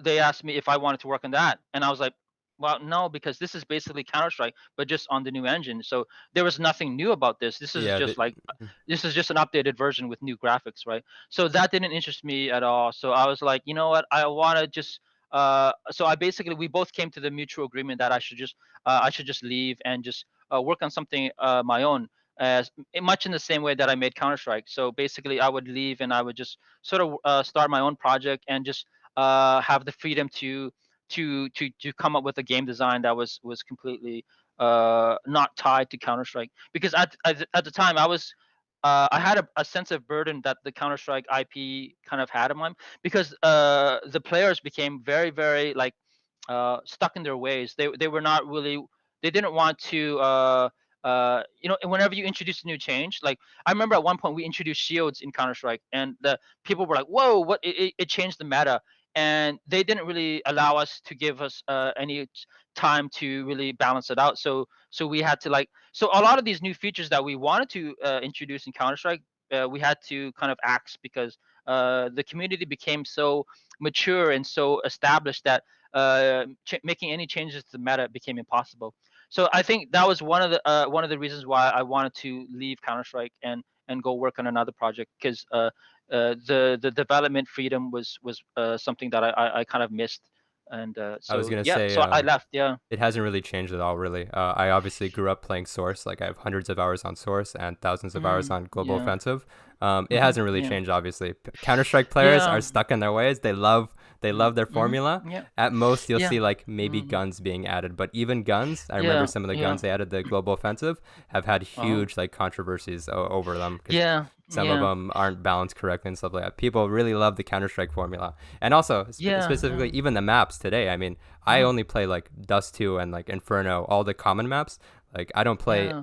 they asked me if I wanted to work on that, and I was like, well, no, because this is basically Counter Strike, but just on the new engine. So there was nothing new about this. This is Yeah. just like this is just an updated version with new graphics, right? So that didn't interest me at all. So I was like, you know what, I want to just so I basically we both came to the mutual agreement that I should just leave and just work on something my own, as much in the same way that I made Counter Strike. So basically, I would leave and I would just sort of start my own project and just have the freedom to come up with a game design that was completely not tied to Counter Strike. Because at the time I had a sense of burden that the Counter Strike IP kind of had in mind, because the players became very like stuck in their ways. They were not really, they didn't want to whenever you introduce a new change, like I remember at one point we introduced shields in Counter Strike, and the people were like, whoa, what, it changed the meta. And they didn't really allow us to give us any time to really balance it out. So we had to like, so a lot of these new features that we wanted to introduce in Counter Strike, we had to kind of axe, because the community became so mature and so established that making any changes to the meta became impossible. So I think that was one of the reasons why I wanted to leave Counter Strike and go work on another project, because the development freedom was something that I kind of missed. And I was so gonna yeah, say, so I left. Yeah. it hasn't really changed at all, really. I obviously grew up playing Source. Like I have hundreds of hours on Source and thousands of hours on Global Yeah. Offensive. It hasn't really Yeah. changed, obviously. Counter Strike players Yeah. are stuck in their ways. They love They Mm, love their mhm. formula. Yeah. At most, you'll Yeah. see like maybe Mhm. guns being added, but even guns, I remember Yeah. some of the Yeah. guns they added the global offensive have had Oh. huge like controversies over them because Yeah. some of Yeah. them aren't balanced correctly and stuff like that. People really love the Counter Strike formula, and also Yeah. specifically Yeah. even the maps today. I mean, I Mhm. only play like Dust 2 and like Inferno, all the common maps. Like Yeah.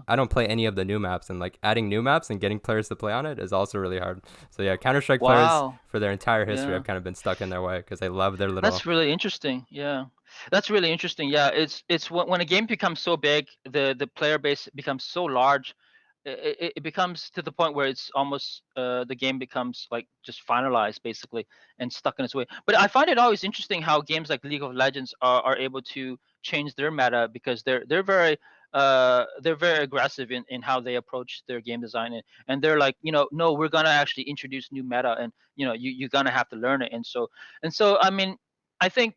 I don't play any of the new maps, and like adding new maps and getting players to play on it is also really hard. So yeah, Counter Strike players Wow. for their entire history Yeah. have kind of been stuck in their way because they love their little. That's really interesting. Yeah. That's really interesting. Yeah, it's when a game becomes so big, the player base becomes so large, it becomes to the point where it's almost the game becomes like just finalized basically and stuck in its way. But I find it always interesting how games like League of Legends are able to change their meta because they're very aggressive in how they approach their game design, and they're like, no, we're gonna actually introduce new meta, and you're gonna have to learn it. And so I mean, I think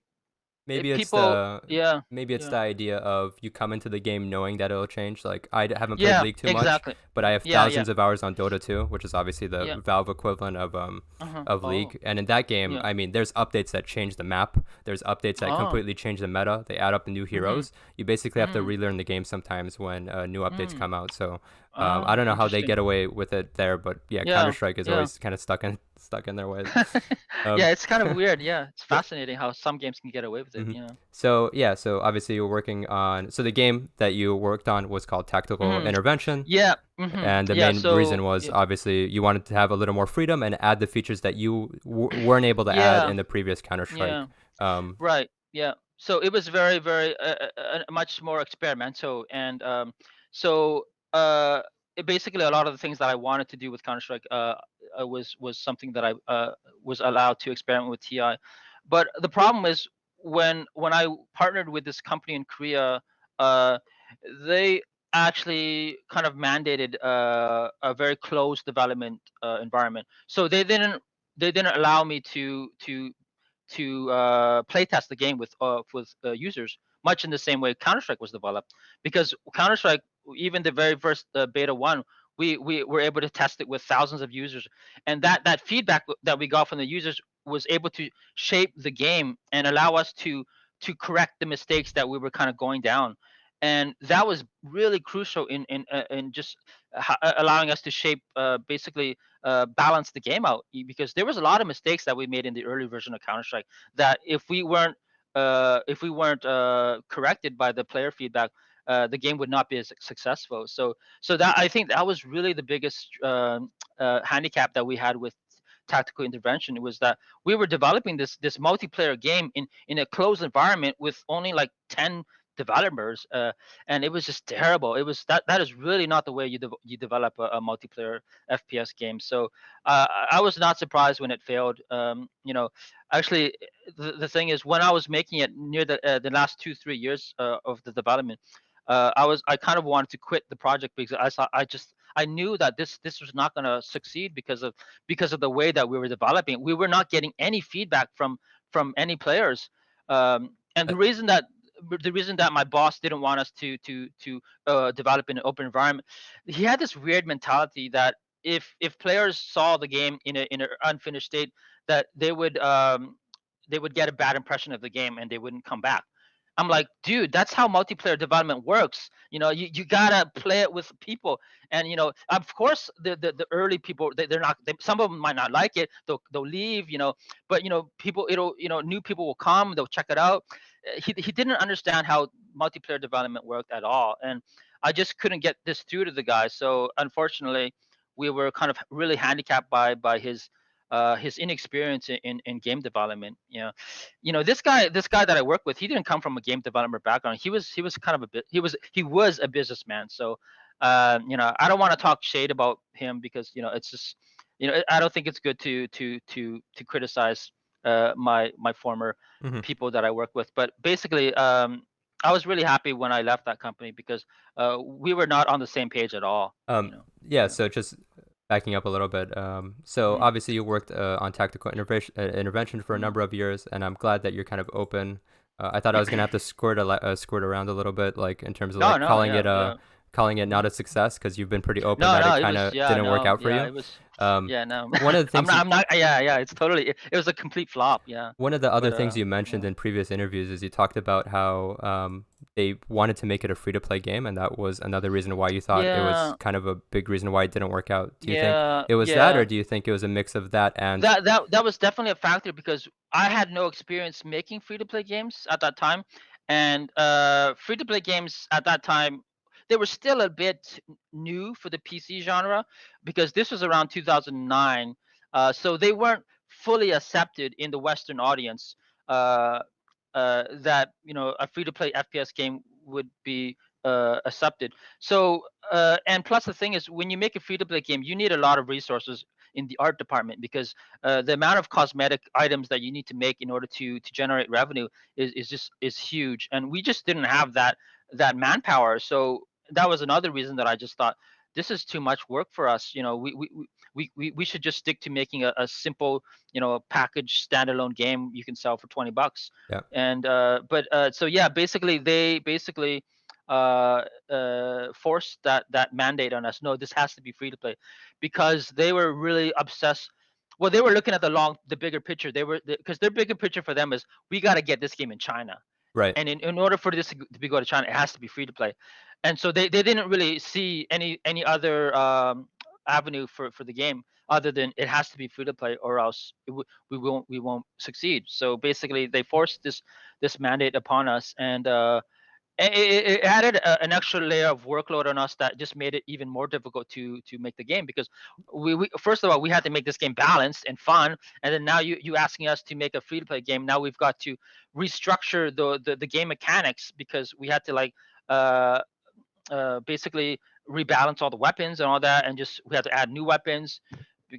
Maybe it's people, the yeah, maybe it's yeah, the idea of you come into the game knowing that it'll change. Like haven't played yeah, League too much, exactly, but I have yeah, yeah, thousands of hours on Dota 2, which is obviously the yeah, Valve equivalent uh-huh, of oh, League. And in that game, yeah, I mean, there's updates that change the map. There's updates that oh, completely change the meta. They add up the new mm-hmm, heroes. You basically have to mm, relearn the game sometimes when new updates mm, come out. So I oh, don't know how they interesting, get away with it there, but yeah, Counter yeah, Strike is yeah. always kind of stuck in their ways. Yeah, Um, it's kind of weird. Yeah, it's so fascinating how some games can get away with it. hmm Yeah. So yeah, so obviously you're working on. So the game that you worked on was called Tactical Hmm. Intervention, Yeah. and the Yeah. main So reason was obviously you wanted to have a little more freedom and add the features that you weren't able to add yeah, in the previous Counter yeah. Strike. Um, Right. Yeah. So it was very, very much more experimental, and so uh, basically a lot of the things that I wanted to do with Counter Strike was something that I was allowed to experiment with TI. But the problem is when I partnered with this company in Korea, uh, they actually kind of mandated a very closed development environment. So they didn't allow me to play test the game with users, much in the same way Counter Strike was developed. Because Counter Strike, even the very first beta one, we were able to test it with thousands of users, and that feedback that we got from the users was able to shape the game and allow us to correct the mistakes that we were kind of going down. And that was really crucial in just allowing us to shape basically balance the game out, because there was a lot of mistakes that we made in the early version of Counter Strike that if we weren't corrected by the player feedback, the game would not be as successful. So that, I think, that was really the biggest handicap that we had with tactical intervention. It was that we were developing this multiplayer game in a closed environment with only like 10 developers, and it was just terrible. It was that is really not the way you develop a multiplayer FPS game. So I was not surprised when it failed. Actually, the thing is, when I was making it near the last 2-3 years of the development, I kind of wanted to quit the project because I knew that this was not going to succeed because of the way that we were developing. We were not getting any feedback from any players, and uh, the reason that my boss didn't want us to develop in an open environment, he had this weird mentality that if players saw the game in an unfinished state, that they would get a bad impression of the game and they wouldn't come back. I'm like, dude, that's how multiplayer development works. You gotta play it with people, and of course, the early people, they're not. Some of them might not like it. They'll leave. But people, new people will come. They'll check it out. He didn't understand how multiplayer development worked at all, and I just couldn't get this through to the guy. So unfortunately, we were kind of really handicapped by his inexperience in game development. This guy that I work with, he didn't come from a game developer background. He was kind of a bit he was a businessman. So I don't want to talk shade about him because it's just I don't think it's good to criticize my former mhm. people that I work with. But basically, I was really happy when I left that company because we were not on the same page at all. Um, You know. yeah, Yeah. so just backing up a little bit. So Mm. obviously you worked on tactical intervention for a Mm. number of years, and I'm glad that you're kind of open. I thought I was gonna have to squirt around a little bit, like in terms of No, like no, yeah, yeah. calling it not a success because you've been pretty open No, that no, it it kind was, of yeah, didn't work no, out for yeah, you. it was, Um, yeah, no. one of the things I'm not, yeah, yeah, it's totally, it was a complete flop, yeah. One of the other But things you mentioned yeah, in previous interviews is you talked about how they wanted to make it a free-to-play game, and that was another reason why you thought it was yeah, kind of a big reason why it didn't work out. Do you think yeah, it was that, or yeah. do you think it was a mix of that and That was definitely a factor because I had no experience making free to play games at that time, and free to play games at that time they were still a bit new for the PC genre because this was around 2009, so they weren't fully accepted in the Western audience. Uh, that a free to play FPS game would be accepted. So and plus the thing is when you make a free to play game, you need a lot of resources in the art department because the amount of cosmetic items that you need to make in order to generate revenue is huge, and we just didn't have that manpower. So that was another reason that I just thought this is too much work for us. We should just stick to making a simple package standalone game you can sell for $20. yeah, And but so yeah, basically they basically forced that mandate on us. No, this has to be free to play, because they were really obsessed. Well, they were looking at the bigger picture. They were because their bigger picture for them is we got to get this game in China, right, and in order for this to be go to China, it has to be free to play. And so they didn't really see any other avenue for the game other than it has to be free to play or else we won't succeed. So basically, they forced this mandate upon us, and it added an extra layer of workload on us that just made it even more difficult to make the game because we first of all we had to make this game balanced and fun, and then now you asking us to make a free to play game. Now we've got to restructure the game mechanics because we had to like uh, basically rebalance all the weapons and all that, and just we had to add new weapons.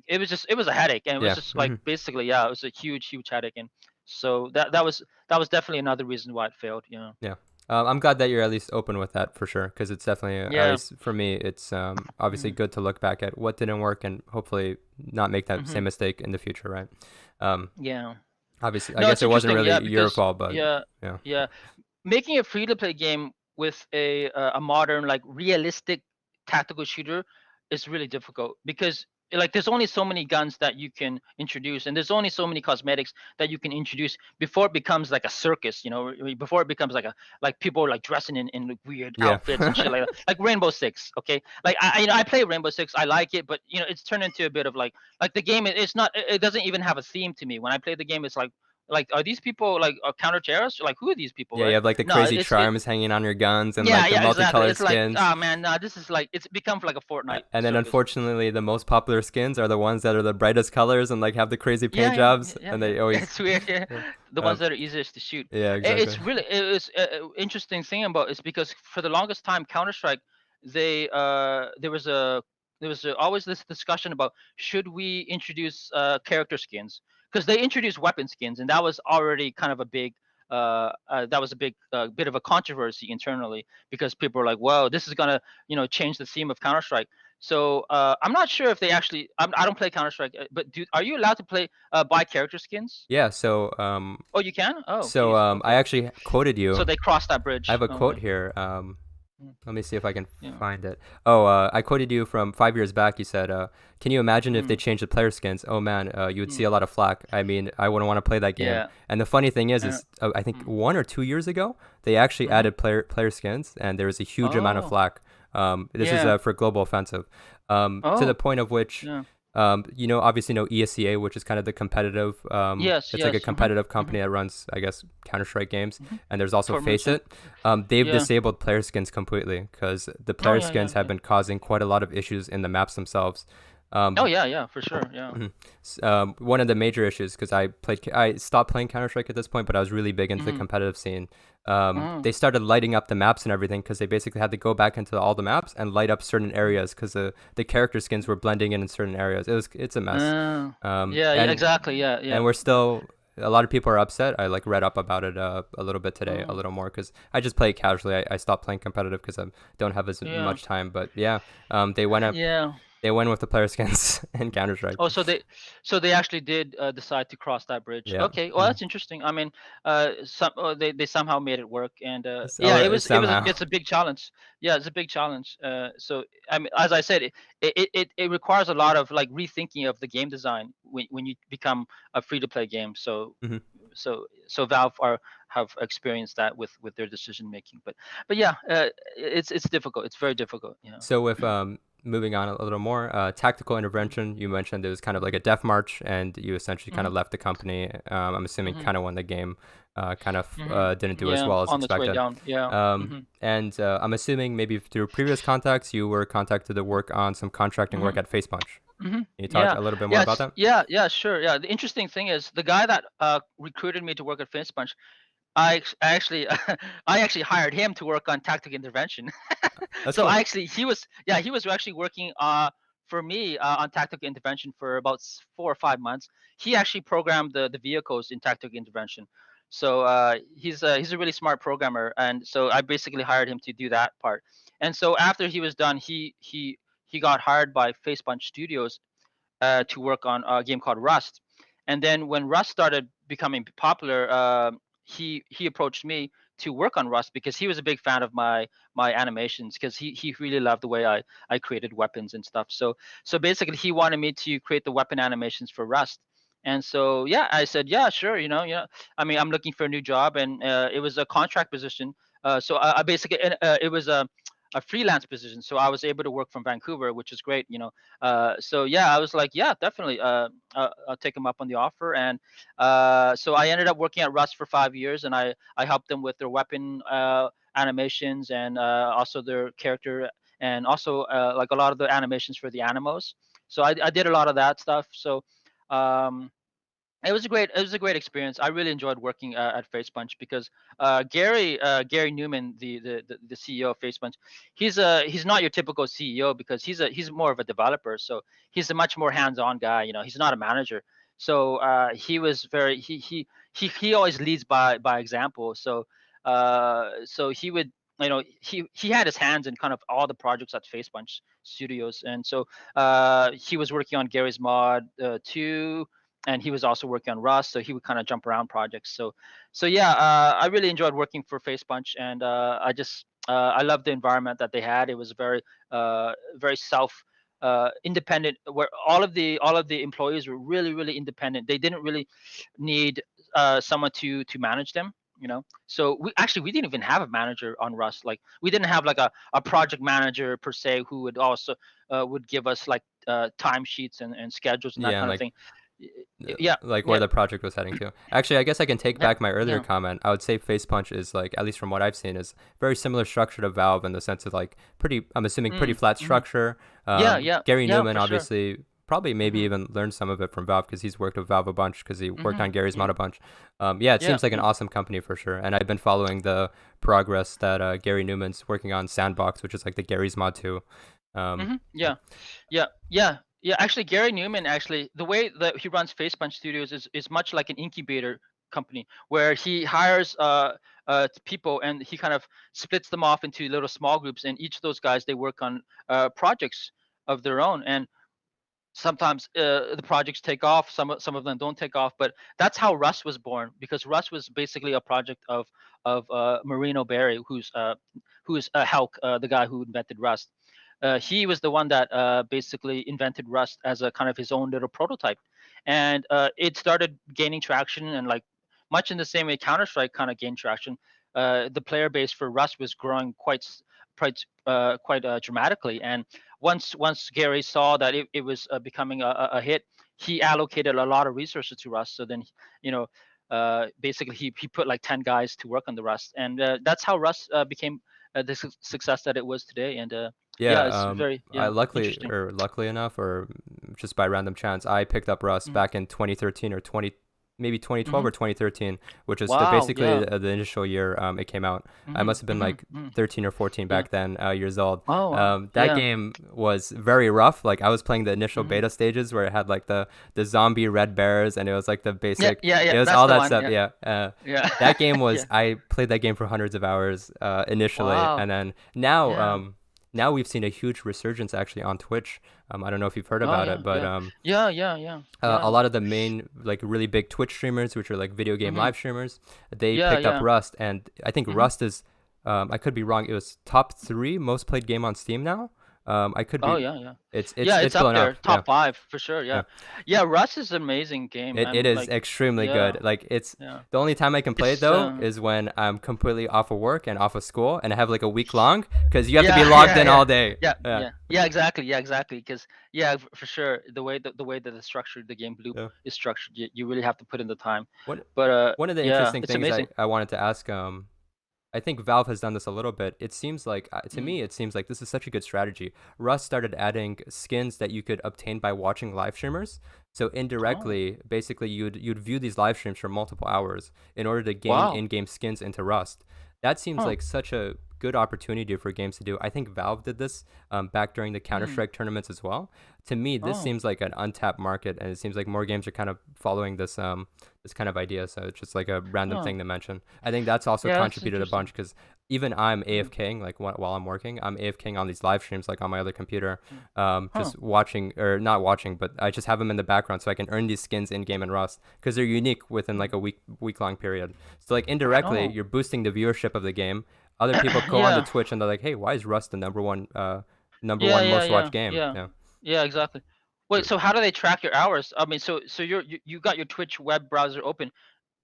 It was a headache, and it was yeah, just like basically, yeah, it was a huge headache. And so that was definitely another reason why it failed. yeah. I'm glad that you're at least open with that for sure, because it's definitely, at Yeah. least for me, it's obviously Mm, good to look back at what didn't work and hopefully not make that mhm. same mistake in the future, right? Um, Yeah. obviously, I No, guess it's it wasn't interesting. really Yeah, your because fault, but yeah, yeah, yeah, making a free to play game with a modern like realistic tactical shooter is really difficult because like there's only so many guns that you can introduce, and there's only so many cosmetics that you can introduce before it becomes like a circus, before it becomes like people are like dressing in like weird yeah, outfits and shit like that. Like Rainbow Six, okay? Like I play Rainbow Six, I like it, but it's turned into a bit of like the game, it's not, it doesn't even have a theme to me. When I play the game, it's like are these people like counter terrorists? Like who are these people, yeah. You right? have like the No, crazy charms hanging on your guns and yeah, like the yeah, exactly. multicolored It's like, skins. oh man, no, this is like it's become like a Fortnite And then circus. unfortunately, the most popular skins are the ones that are the brightest colors and like have the crazy paint Yeah, yeah, jobs, yeah, yeah, and yeah. they always, It's weird. Yeah, yeah, the ones um, that are easiest to shoot. yeah, exactly. It's really, it was interesting thing about it's because for the longest time Counter Strike, they there was always this discussion about should we introduce character skins, because they introduced weapon skins, and that was already kind of a big that was a big bit of a controversy internally because people were like, "Whoa, this is gonna change the theme of Counter Strike." So I'm not sure if they actually. I don't play Counter Strike, but are you allowed to play buy character skins? Yeah. So, Oh, you can. Oh, geez. I Okay. actually quoted So you. they crossed that I bridge. have a Oh, quote okay. here. Mm, Let me see if I can yeah. find it. Oh, I quoted you from 5 years back. You said, "Can you imagine if they Mm, changed the player skins? Oh man, you would see mm, a lot of flack. I mean, I wouldn't want to play that game." yeah. And the funny thing Uh, is I think mm, 1 or 2 years ago, they actually mm-hmm. added player skins, and there was a huge amount of Oh, flack. This is yeah. for Global Offensive, to the Oh, point of which, yeah. obviously know ESEA, which is kind of the competitive. Yes, It's like a yes. Mm-hmm. competitive Mm-hmm. company that runs, I guess, Counter Strike games, Mm-hmm. and there's also Tournaments. Face Yeah. It. They've Yeah. disabled player skins completely because the Oh, player yeah, skins yeah, have yeah. been causing quite a lot of issues in the maps themselves. Oh, Um, yeah, yeah, for sure. Yeah. mhm. One of the major issues, because I stopped playing Counter Strike at this point, but I was really big into the Mm-hmm. competitive scene. Mm-hmm. They started lighting up the maps and everything because they basically had to go back into all the maps and light up certain areas because the character skins were blending in certain areas. It's a mess. Yeah, yeah, And exactly. Yeah, yeah. we're still, a lot of people are upset. I like read up about it a little bit today, a Oh, little more, because I just play it casually. I stopped playing competitive because I don't have as yeah. much time. But yeah, they went up Yeah. They went with the player skins in Counter Strike. Oh, so they actually did decide to cross that bridge. Yeah. Okay, well that's interesting. I mean, they somehow made it work, and yeah, So somehow. it's a big challenge. Yeah, it's a big challenge. So I mean, as I said, it requires a lot of like rethinking of the game design when you become a free to play game. So Mhm. so Valve are have experienced that with their decision making. But yeah, it's difficult. It's very difficult. Yeah. So with moving on a little more, tactical Mhm. intervention, you mentioned it was kind of like a death march, and you essentially kind of Mhm. left the company. I'm assuming Mhm. kind of when the game kind of Mhm. didn't do as Yeah, well as on its way expected. down. Yeah. Mhm. And I'm assuming maybe through previous contacts, you were contacted to work on some contracting work Mhm. at FacePunch. Mhm. Can you talk Yeah. a little bit more about Yes. that? Yeah. Sure. Yeah. The interesting thing is the guy that recruited me to work at FacePunch. I actually I actually hired him to work on tactical intervention. That's So cool. I actually he was actually working for me on tactical intervention for about 4 or 5 months. He actually programmed the vehicles in tactical intervention. So he's a really smart programmer, and so I basically hired him to do that part. And so after he was done, he got hired by FacePunch Studios to work on a game called Rust. And then when Rust started becoming popular, he approached me to work on Rust because he was a big fan of my animations because he really loved the way I created weapons and stuff. So basically he wanted me to create the weapon animations for Rust. And so yeah, I said yeah, sure. I mean I'm looking for a new job, and it was a contract position. So I basically it was a freelance position, so I was able to work from Vancouver, which is great. So yeah, I was like, yeah, definitely. I'll take them up on the offer, and so I ended up working at Rust for 5 years, and I helped them with their weapon animations and also their character, and also like a lot of the animations for the animals. So I did a lot of that stuff. So um, it was a great experience. I really enjoyed working at FacePunch because Gary Newman, the CEO of FacePunch, he's not your typical CEO because he's more of a developer. So he's a much more hands-on guy. He's not a manager. So he was very he always leads by example. So he would he had his hands in kind of all the projects at FacePunch Studios, and so he was working on Gary's mod too, and he was also working on Rust, so he would kind of jump around projects. So yeah, I really enjoyed working for FacePunch, and I loved the environment that they had. It was very self independent, where all of the employees were really independent. They didn't really need someone to manage them. So we didn't even have a manager on Rust. Like we didn't have like a project manager per se who would also would give us like timesheets and schedules and that Yeah, and kind of thing. Yeah, like where yeah, the project was heading to. Actually, I guess I can take yeah, back my earlier yeah. comment. I would say FacePunch is like, at least from what I've seen, is very similar structure to Valve in the sense of like pretty. I'm assuming pretty flat Mm-hmm. structure. Yeah, yeah, Gary yeah, Newman for sure. obviously probably maybe Mm-hmm. even learned some of it from Valve because he's worked with Valve a bunch because he worked Mm-hmm. on Gary's mod Yeah, a bunch. Yeah, it yeah, seems like an yeah. awesome company for sure. And I've been following the progress that Gary Newman's working on Sandbox, which is like the Gary's mod too. Mm-hmm. Yeah. Yeah. Actually, Gary Newman, actually, the way that he runs FacePunch Studios is much like an incubator company where he hires people and he kind of splits them off into little small groups, and each of those guys they work on projects of their own, and sometimes the projects take off, some of them don't take off, but that's how Rust was born, because Rust was basically a project of Marino Berry, who's Helk, the guy who invented Rust. He was the one that basically invented Rust as a kind of his own little prototype, and it started gaining traction, and like much in the same way Counter Strike kind of gained traction. The player base for Rust was growing quite dramatically, and once Gary saw that it was becoming a hit, he allocated a lot of resources to Rust. So then, you know, basically he put like 10 guys to work on the Rust, and that's how Rust became the success that it was today. And Yeah, yeah, it's very I interesting. luckily enough, or just by random chance, I picked up Rust Mhm. back in 2013 or 20, maybe 2012 Mhm. or 2013, which is Wow. basically Yeah. the initial year it came out. I Mhm. must have been Mhm. like Mhm. 13 or 14 Yeah. back then, years old. Oh. Wow. That Yeah. game was very rough. Like I was playing the initial Mhm. beta stages where it had like the zombie red bears, and it was like the Yeah. basic. Yeah. Yeah. It was That's all the that one. stuff. Yeah. Yeah. Yeah. That game was Yeah. I played that game for hundreds of hours initially, Wow. and then now Yeah. now we've seen a huge resurgence actually on Twitch. I don't know if you've heard Oh about yeah, it, but yeah, yeah, yeah, yeah, a yeah. lot of the main like really big Twitch streamers, which are like video game Mhm. live streamers, they Yeah, picked up yeah. Rust, and I think Mhm. Rust is, I could be wrong. It was top three most played game on Steam now. I could Oh be. yeah, yeah. It's Yeah, it's it's up blown up. there, Yeah, top 5 for sure. Yeah, yeah. yeah. Rust is an amazing game. It I'm is like, extremely yeah, good. Like it's yeah. the only time I can play it It's though is when I'm completely off of work and off of school, and I have like a week long because you have to be yeah, logged yeah, in yeah, all day. yeah, Yeah, yeah, yeah. Exactly, yeah, exactly. Because yeah, for sure, the way that the structure, the game loop yeah. is structured, you really have to put in the time. One But one of the yeah, interesting it's things amazing. I wanted to ask, I think Valve has done this a little bit. It seems like, to Mm. me, it seems like this is such a good strategy. Rust started adding skins that you could obtain by watching live streamers. So Oh, indirectly, basically, you'd view these live streams for multiple hours in order to gain wow. in-game skins into Rust. That seems Huh. like such a good opportunity for games to do. I think Valve did this back during the Counter Mm. Strike tournaments as well. To me, this Oh. seems like an untapped market, and it seems like more games are kind of following this kind of idea. So it's just like a random Oh. thing to mention. I think that's also Yeah, that's contributed a interesting. bunch because even I'm Mm. AFKing like while I'm working, I'm AFKing on these live streams like on my other computer, Mm. Huh. just watching or not watching, but I just have them in the background so I can earn these skins in game and Rust because they're unique within like Mm. a week long period. So like indirectly, Oh. you're boosting the viewership of the game. Other people go on the Yeah. Twitch and they're like, hey, why is Rust the number Yeah, one yeah, most yeah, watched game? yeah. Yeah. Yeah, exactly. Wait, so how do they track your hours? I mean, so you got your Twitch web browser open,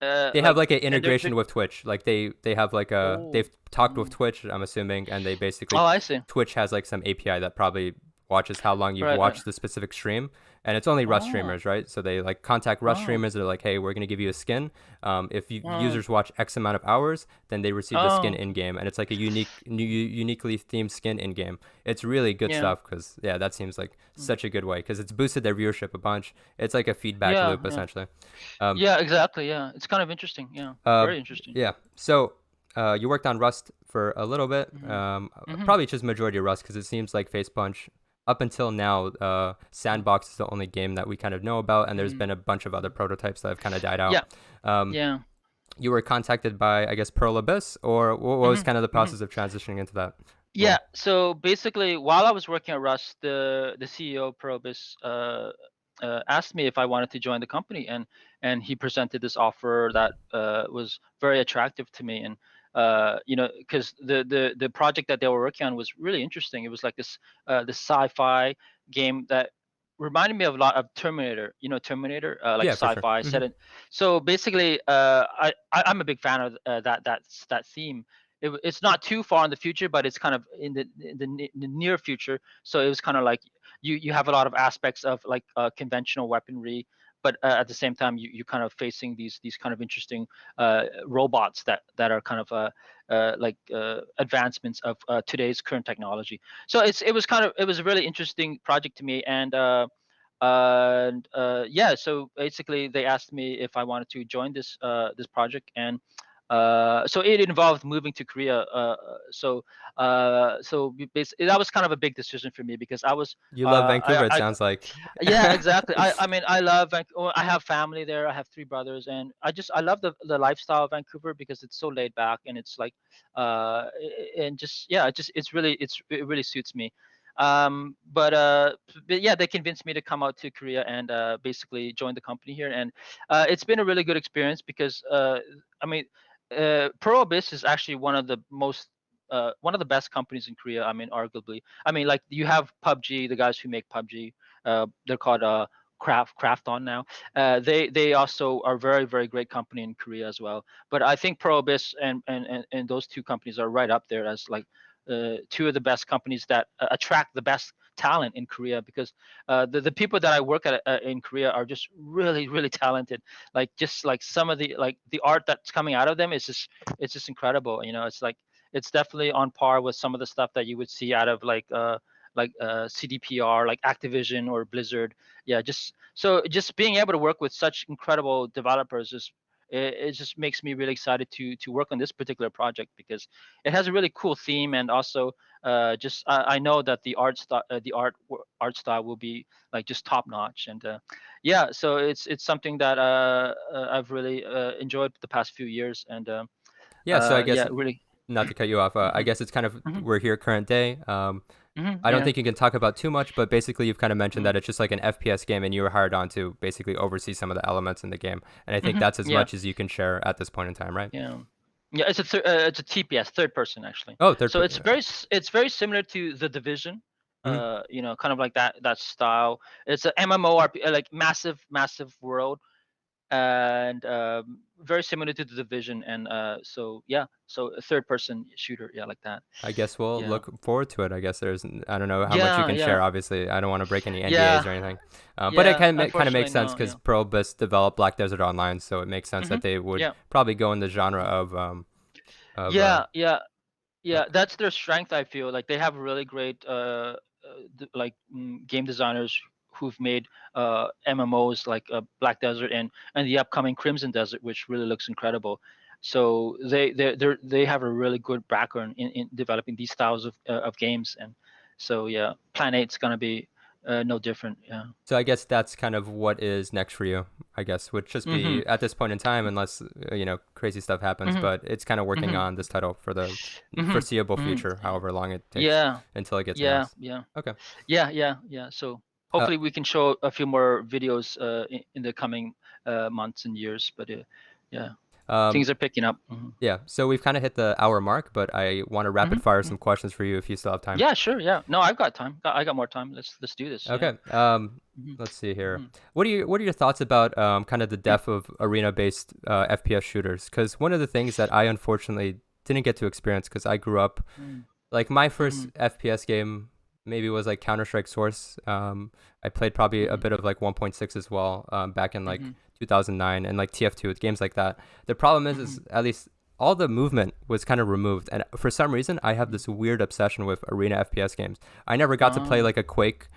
They have like, like an and they're integration with Twitch. Like they have like oh. they've talked with Mm. Twitch, I'm assuming, and they Oh, basically I see. Twitch has like some API that probably watches how long you've Right, right. watched the specific stream, and it's only Rust Oh, streamers, right? So they like contact Rust oh, streamers. They're like, hey, we're gonna give you a skin. If oh, users watch X amount of hours, then they receive the skin oh. in game, and it's like a uniquely themed skin in game. It's really good Yeah. stuff because yeah, that seems like Mm. such a good way because it's boosted their viewership a bunch. It's like a feedback Yeah, loop yeah. essentially. Um, Yeah, exactly. Yeah. It's kind of interesting. Yeah. uh, Very interesting. yeah. So you worked on Rust for a little bit. Mhm. Mhm. Probably just majority of Rust because it seems like FacePunch up until now, Mm. Sandbox is the only game that we kind of know about, and there's Mm. been a bunch of other Mm. prototypes that have kind of died out. Yeah. Um, Yeah. you were contacted by, I guess, Pearl Abyss, or what was Mhm. kind of the Mhm. process of transitioning into that Yeah. role? So basically, while I was working at Rust, the CEO Probus asked me if I wanted to join the company, and he presented this offer that was very attractive to me, and because the project that they were working on was really interesting. It was like this sci-fi game that reminded me of a lot of Terminator. You know, Terminator, like Yeah, for sure. sci-fi Hmm. set. So basically, I'm a big fan of that theme. It's not too far in the future, but it's kind of in the near future. So it was kind of like you have a lot of aspects of like conventional weaponry, but at the same time you kind of facing these kind of interesting robots that are kind of like advancements of today's current technology. So it was a really interesting project to me, and yeah, so basically they asked me if I wanted to join this project, and so it involved moving to Korea. That was kind of a big decision for me because You love Vancouver, it I sounds like. yeah, exactly. I mean, I love Vancouver. I have family there. I have three brothers, and I love the lifestyle of Vancouver because it's so laid back, and it's like and just yeah, it really suits me. But yeah, they convinced me to come out to Korea and basically join the company here, and it's been a really good experience because I mean, Pro Abyss is actually one of the best companies in Korea. I mean, arguably. I mean, like you have PUBG, the guys who make PUBG. They're called Craft on now. They also are very great company in Korea as well. But I think Pro Abyss and those two companies are right up there as like two of the best companies that attract the best talent in Korea, because the people that I work at in Korea are just really talented. Like just like some of the art that's coming out of them is just it's just incredible. You know, it's like it's definitely on par with some of the stuff that you would see out of CDPR, like Activision or Blizzard. Yeah, just being able to work with such incredible developers it just makes me really excited to work on this particular project because it has a really cool theme, and also just I know that art style will be like just top notch, and yeah, so it's something that I've really enjoyed the past few years, and Yeah, so I guess yeah, really. not to cut you off, I Hmm. guess it's kind of Hmm. we're here current day. I don't Yeah. think you can talk about too much, but basically you've kind of mentioned Mm. that it's just like an FPS game, and you were hired on to basically oversee some of the elements in the game. And I think Hmm. that's as Yeah. much as you can share at this point in time, right? Yeah. Yeah. It's a TPS, third person actually. Oh, So it's very similar to The Division. mhm. Kind of like that style. It's a MMORPG, like massive world, and very similar to The Division. And so yeah, so a third person shooter, yeah, like that. I guess we'll Yeah. look forward to it. I guess I don't know how much you Yeah. can Yeah. share. Obviously, I don't want to break any NDAs Yeah. or anything. But it Yeah. kind of Unfortunately, makes sense no. because Yeah. Probius developed Black Desert Online, so it makes sense Hmm. that they would Yeah. probably go in the genre of Yeah. Yeah. uh Yeah, that's their strength. I feel like they have really great game designers who've made MMOs like Black Desert and the upcoming Crimson Desert, which really looks incredible. So they have a really good background in developing these styles of games. And so yeah, Plan 8's gonna be no different. Yeah. So I guess that's kind of what is next for you. I guess would just Mhm. be at this point in time, unless crazy stuff happens. Mhm. But it's kind of working Mhm. on this title for the Mhm. foreseeable Mhm. future, however long it takes Yeah. until it gets Yeah. announced. Yeah. Okay. Yeah. So Uh, hopefully we can show a few more videos in the coming months and years. But yeah, um, things are picking up. Hmm. yeah. So we've kind of hit the hour mark, but I want to rapid fire Hmm. some questions for you if you still have time. Yeah, sure. Yeah. No, I've got time. I got more time. Let's do this. Yeah. Okay. Hmm. Let's see here. Hmm. What are your thoughts about kind of the death of arena-based FPS shooters? Because one of the things that I unfortunately didn't get to experience because I grew up like my first Hmm. FPS game maybe was like Counter Strike Source. I played probably a Hmm. bit of like 1.6 as well back in like Hmm. 2009 and like TF2 games like that. The problem is Hmm. at least all the movement was kind of removed, and for some reason I have this weird obsession with arena FPS games. I never got to play Oh. like a Quake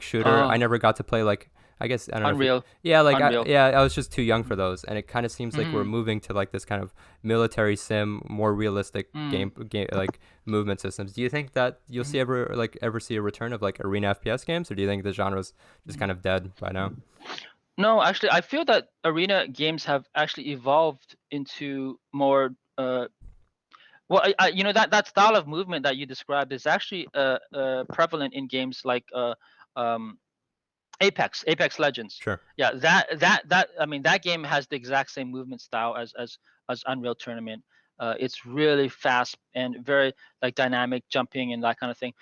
shooter. I Oh. never got to play like I guess I don't know if you, Unreal. yeah, like Unreal. I was just too young for those, and it kind of seems like we're Hmm. moving to like this kind of military sim, more realistic Hmm. game like movement systems. Do you think that you'll see ever see a return of like arena FPS games, or do you think the genre's just kind of dead by now? No, actually, I feel that arena games have actually evolved into more well, that style of movement that you described is actually prevalent in games like um, Apex Legends. Sure. Yeah, that I mean that game has the exact same movement style as Unreal Tournament. It's really fast and very like dynamic jumping and that kind of thing.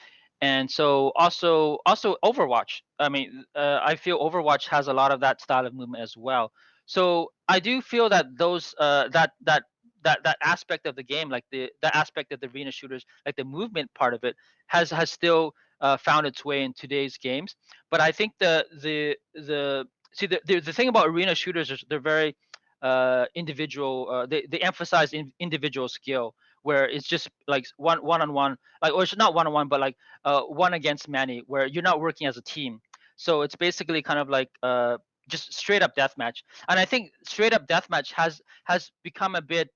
And so also Overwatch. I mean, I feel Overwatch has a lot of that style of movement as well. So I do feel that those that aspect of the game, like the aspect of the arena shooters, like the movement part of it, has still found its way in today's games. But I think the thing about arena shooters is they're very individual. They emphasize individual skill, where it's just like one on one, like, or it's not one on one, but like one against many, where you're not working as a team. So it's basically kind of like just straight up deathmatch. And I think straight up deathmatch has become a bit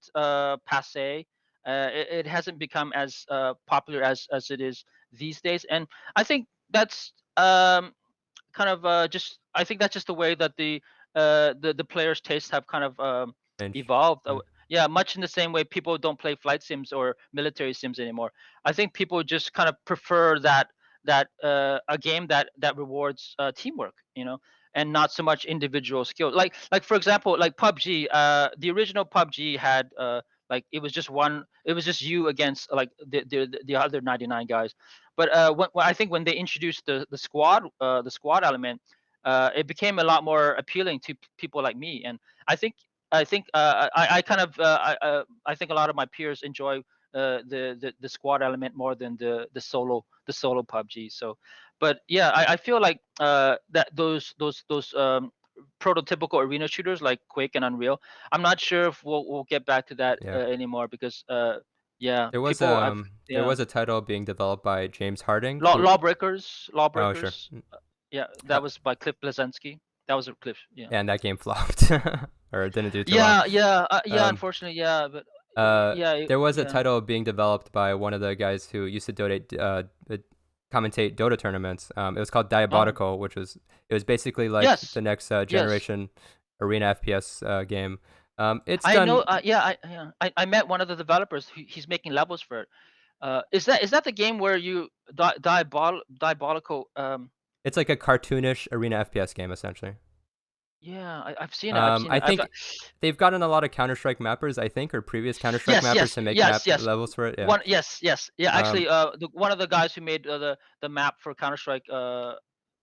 passe. It hasn't become as popular as it is these days. And I think that's kind of just I think that's just the way that the players' tastes have kind of Inch. evolved. Mm. Yeah, much in the same way people don't play flight sims or military sims anymore. I think people just kind of prefer that a game that rewards teamwork, and not so much individual skill. Like for example, like PUBG. The original PUBG had like it was just you against like the other 99 guys. But when I think when they introduced the squad element, it became a lot more appealing to people like me. And I think I kind of I think a lot of my peers enjoy the squad element more than the solo PUBG. So, but yeah, I feel like that those prototypical arena shooters like Quake and Unreal. I'm not sure if we'll get back to that Yeah. anymore because yeah, There was people I've there yeah was a title being developed by James Harding who oh sure. Lawbreakers. Yeah, Uh, that was by Cliff Bleszinski. That was a Cliff. Yeah. and that game flopped or it didn't do too well. Yeah. Um Unfortunately, yeah, but Uh, yeah, there was a yeah. title being developed by one of the guys who used to commentate Dota tournaments. It was called Oh, Diabolical, it was basically like the yes, next yes. generation arena FPS game. It's I know. done. Yeah, I met one of the developers. He's making levels for it. Is that the game where you diabolical? It's like a cartoonish arena FPS game essentially. Yeah, I've seen it. I've seen I it. think they've gotten a lot of Counter-Strike mappers, I think, or previous Counter-Strike Yes, mappers yes, to make yes, map yes. levels for it. Yeah. One, yes, yes, yeah. Um, Actually, one of the guys who made the map for Counter Strike, a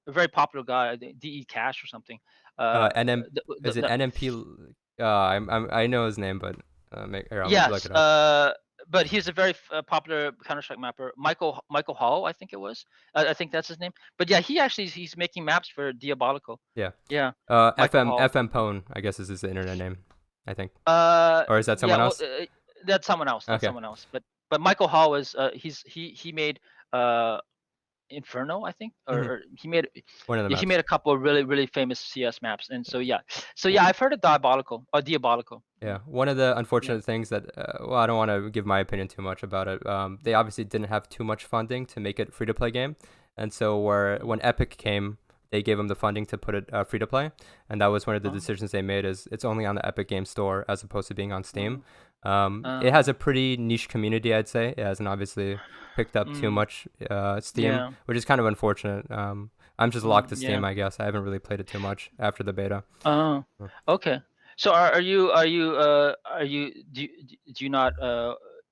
very popular guy, I think DE Cash or something. NM is it The NMP? I know his name, but here, I'll look yes, it up. but he's a very popular Counter Strike mapper. Michael Hall, I think it was. I think that's his name. But yeah, he's making maps for Diabolical. Yeah. Yeah, Michael Hall. FM Pone, I guess is his internet name. I think, or is that Yeah, someone well, else? that's someone else. That's Okay. someone else. But Michael Hall is he made uh Inferno, I think, Hmm. or he made One of the yeah, he maps. made a couple of really famous CS maps, and so yeah, I've heard of Diabolical. Yeah, one of the Yeah. unfortunate things that, well, I don't want to give my opinion too much about it. They obviously didn't have too much funding to make it free to play game, and so when Epic came, they gave them the funding to put it free to play, and that was one of the Oh, decisions they made. Is it's only on the Epic Game Store as opposed to being on Steam. oh, It has uh, a pretty niche community, I'd say. It hasn't obviously picked up too mm, much Steam, yeah, which is kind of unfortunate. I'm just locked to yeah. Steam, I guess. I haven't really played it too much after the beta. Oh, Uh, okay. So do you not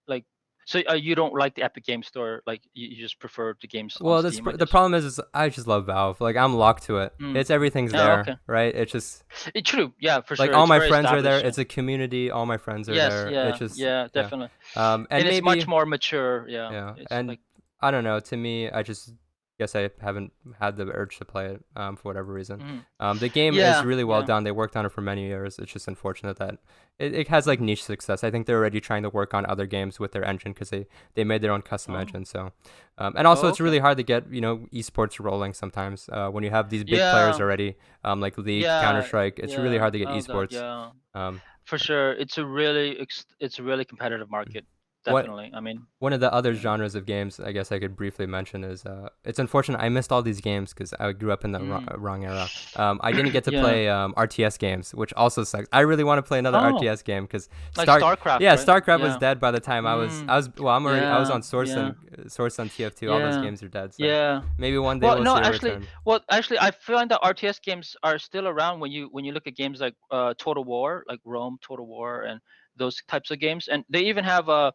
like so you don't like the Epic Game Store, like you just prefer the games on Well, Steam, I the guess. problem is I just love Valve. Like I'm locked to it. Mm. It's everything's Oh, there, okay. right? It's just True. Yeah, for like sure. all It's my very friends are there. established. Yeah. It's a community. All my friends are Yes. there. It's Yeah. just Yeah. yeah. Definitely. And And it's much maybe more mature. Yeah. yeah, It's and like. I don't know. To me, I just guess I haven't had the urge to play it for whatever reason. Mhm. The game is Yeah. really well Yeah. done. They worked on it for many years. It's just unfortunate that it has like niche success. I think they're already trying to work on other games with their engine because they made their own custom Oh. engine. So, and also Oh. it's Okay. really hard to get esports rolling sometimes when you have these big players Yeah. already like League, Counter Yeah. Strike. It's really Yeah. hard to get Oh, that. esports. Yeah. Um, For sure. It's a really competitive market. what Definitely. I mean. One of the other Yeah. genres of games I guess I could briefly mention is it's unfortunate I missed all these games because I grew up in the Mm. wrong era. I didn't get to Yeah. play RTS games, which also sucks. I really want to play another Oh. RTS game because Like StarCraft, right? StarCraft was Yeah. dead by the time Mm. I was well I was Yeah. on Yeah. Source on TF2. All those Yeah. games are dead, so Yeah. maybe one day Well, we'll no, see a actually, return. I find that RTS games are still around when you look at games like Total War, like Rome, Total War, and those types of games, and they even have a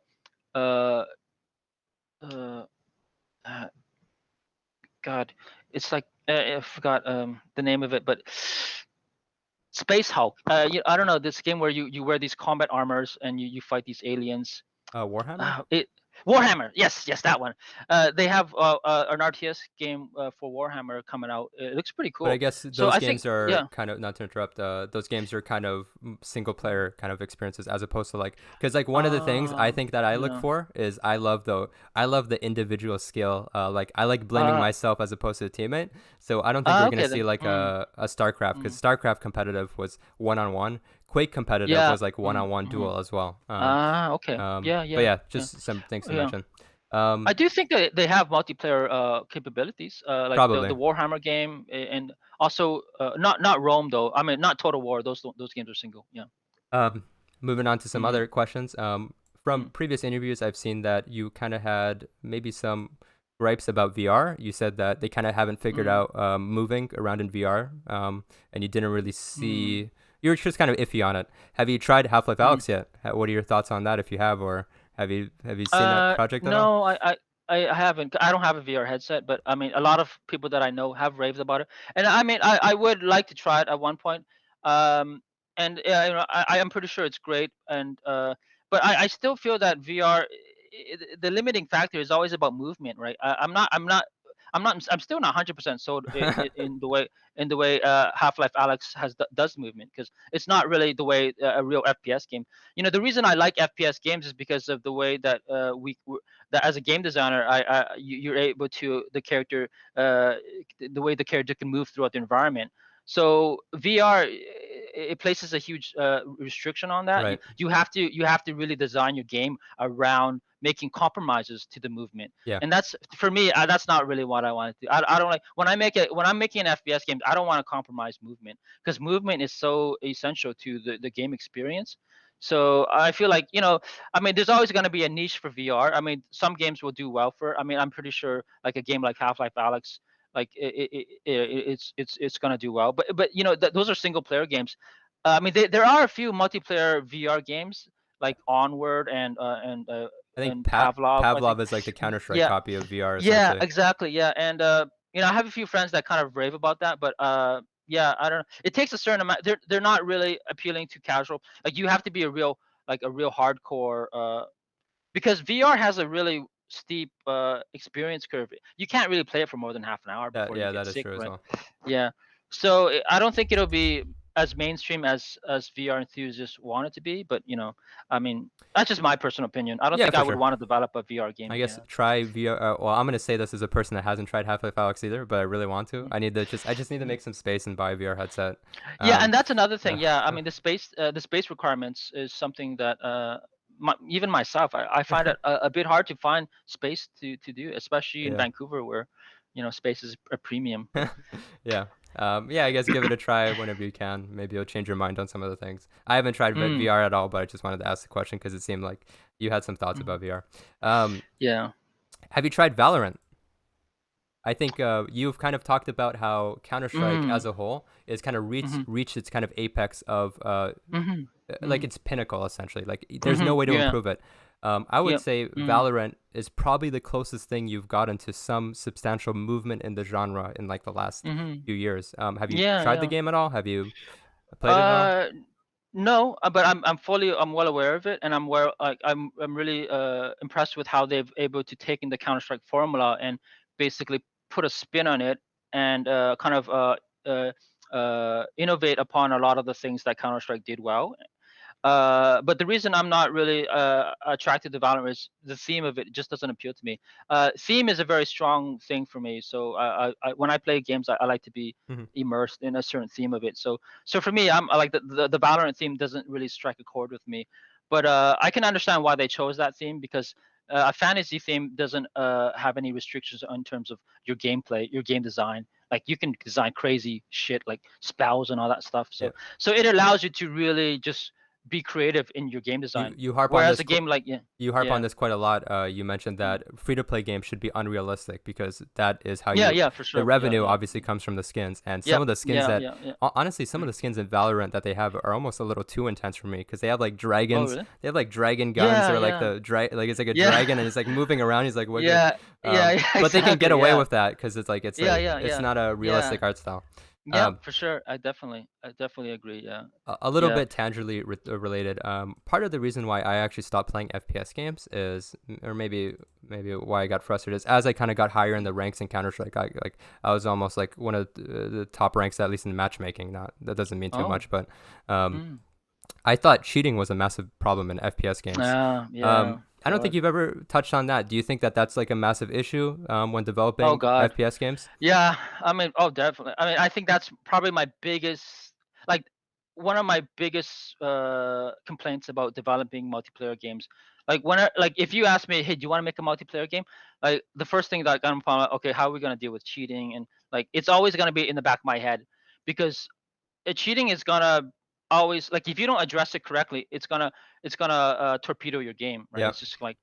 uh, uh, uh God, it's like I forgot the name of it, but Space Hulk. I don't know this game where you wear these combat armors and you fight these aliens. Warhammer. It Warhammer. Yes, yes, that one. They have an RTS game for Warhammer coming out. It looks pretty But I cool. guess So those I think, games are yeah. kind of, not to interrupt, those games are kind of single player kind of experiences as opposed to like, because like one of the things I think that I look Yeah. for is I love the individual skill. Like I like blending Uh, myself as opposed to a teammate. So I don't think we're gonna okay see then. like a StarCraft because Mm. StarCraft competitive was one on one. Quake competitive Yeah. was like one on one Mm. duel as well. Okay. Yeah, But yeah, yeah, yeah, just some things to yeah. mention. I Um, do think that they have multiplayer capabilities, like the Probably. Warhammer game, and also not Rome though. I mean, not Total War. Those games are single. Yeah. Um, Moving on to some Mm. other questions. From Mm. previous interviews, I've seen that you kind of had maybe some gripes about VR. You said that they kind of haven't figured Mm. out moving around in VR, and you didn't really Mm. see. You were just kind of iffy on it. Have you tried Half-Life Mm. Alyx yet? What are your thoughts on that, if you have, or have you seen that project at all? No, I haven't. I don't have a VR headset, but I mean, a lot of people that I know have raved about it, and I mean, I would like to try it at one point. Um, and I am pretty sure it's great, and but I still feel that VR, the limiting factor is always about movement, right? I'm still not 100% sold in the way Half-Life Alex does movement, because it's not really the way a real FPS game. The reason I like FPS games is because of the way that that as a game designer, you're able to the character the way the character can move throughout the environment. So VR, it places a huge restriction on that. Right. You have to really design your game around making compromises to the movement, Yeah. and that's for me. That's not really what I want to do. I don't like when I'm making an FPS game. I don't want to compromise movement, because movement is so essential to the game experience. So I feel like, I mean, there's always going to be a niche for VR. I mean, some games will do well for it. I mean, I'm pretty sure like a game like Half-Life Alyx, like it's going to do well. But those are single player games. I mean, there are a few multiplayer VR games like Onward I think and Pavlov, I think. Pavlov is like the Counter-Strike Yeah, copy of VR yeah, essentially. exactly. Yeah, and I have a few friends that kind of rave about that, but yeah, I don't know. It takes a certain amount. They're not really appealing to casual. Like you have to be a real hardcore because VR has a really steep experience curve. You can't really play it for more than half an hour That before you yeah, get that is sick, true as right? well. Yeah. So I don't think it'll be as mainstream as VR enthusiasts want it to be, but I mean, that's just my personal opinion. I don't Yeah, think for I would sure. want to develop a VR I game. guess Yeah. try VR. Well, I'm gonna say this as a person that hasn't tried Half-Life Alyx either, but I really want to. Mm, I just need to mm. make some space and buy a VR headset. Yeah, Um, and that's another thing. uh, Yeah, I mean the space requirements is something that even myself I find it a bit hard to find space to do, especially in yeah. Vancouver where space is a premium. Yeah. Yeah, I guess give it a try whenever you can. Maybe you'll change your mind on some of the things. I haven't tried Mm, VR at all, but I just wanted to ask the question because it seemed like you had some thoughts mm, about VR. Um, yeah. have you tried Valorant? I think you've kind of talked about how Counter Strike Mm, as a whole is kind of mm, reached its kind of apex of mm, like mm, its pinnacle essentially. Like there's no way to yeah. improve it. I would Yep. say Mm, Valorant is probably the closest thing you've gotten to some substantial movement in the genre in like the last mm, few years. Have you yeah, tried the yeah. game at all? Have you played it at all? Uh, no, but I'm well aware of it, and I'm really impressed with how they've able to take in the Counter Strike formula and basically put a spin on it and kind of uh, innovate upon a lot of the things that Counter Strike did well. But the reason I'm not really attracted to Valorant is the theme of it just doesn't appeal to me. Theme is a very strong thing for me. So when I play games, I like to be Hmm. immersed in a certain theme of it. So for me, I like the Valorant theme doesn't really strike a chord with me. But I can understand why they chose that theme because a fantasy theme doesn't have any restrictions in terms of your gameplay, your game design. Like you can design crazy shit like spells and all that stuff. Yeah. So it allows you to really just be creative in your game You design. you harp on Whereas this. a game like You harp on yeah, this quite a lot. You mentioned mm, that free to play games should be unrealistic because that is how yeah, you. yeah, for The sure, yeah, revenue yeah, obviously comes from the skins, and some yep, of the skins yeah, that yeah, yeah. honestly, some of Mm. the skins in Valorant that they have are almost a little too intense for me because they have like Oh dragons. really? They have like dragon guns Yeah, or like yeah, the like it's like a yeah, dragon and it's like moving around. He's like wiggling. yeah, yeah, yeah, But they can get exactly, away yeah, with that because yeah, yeah, it's yeah, not a yeah, realistic art style. yeah, Um, for sure. I definitely agree. Yeah, a little yeah. bit tangentially related. Part of the reason why I actually stopped playing FPS games is, or maybe why I got frustrated is as I kind of got higher in the ranks in Counter Strike, I was almost like one of the top ranks, at least in matchmaking. Not that doesn't mean too Oh, much, but um, mm. I thought cheating was a massive problem in FPS games. Yeah, I don't think God. you've ever touched on that. Do you think that that's like a massive issue when Oh developing God. FPS games? Yeah, I mean, oh, definitely. I mean, I think that's probably my biggest, like, one of my biggest complaints about developing multiplayer games. Like, if you ask me, hey, do you want to make a multiplayer game? Like, the first thing that I'm found out, okay, how are we gonna deal with cheating? And like, it's always gonna be in the back of my head, because cheating is gonna always, like, if you don't address it correctly, it's gonna torpedo your game, right? Yeah, It's just like,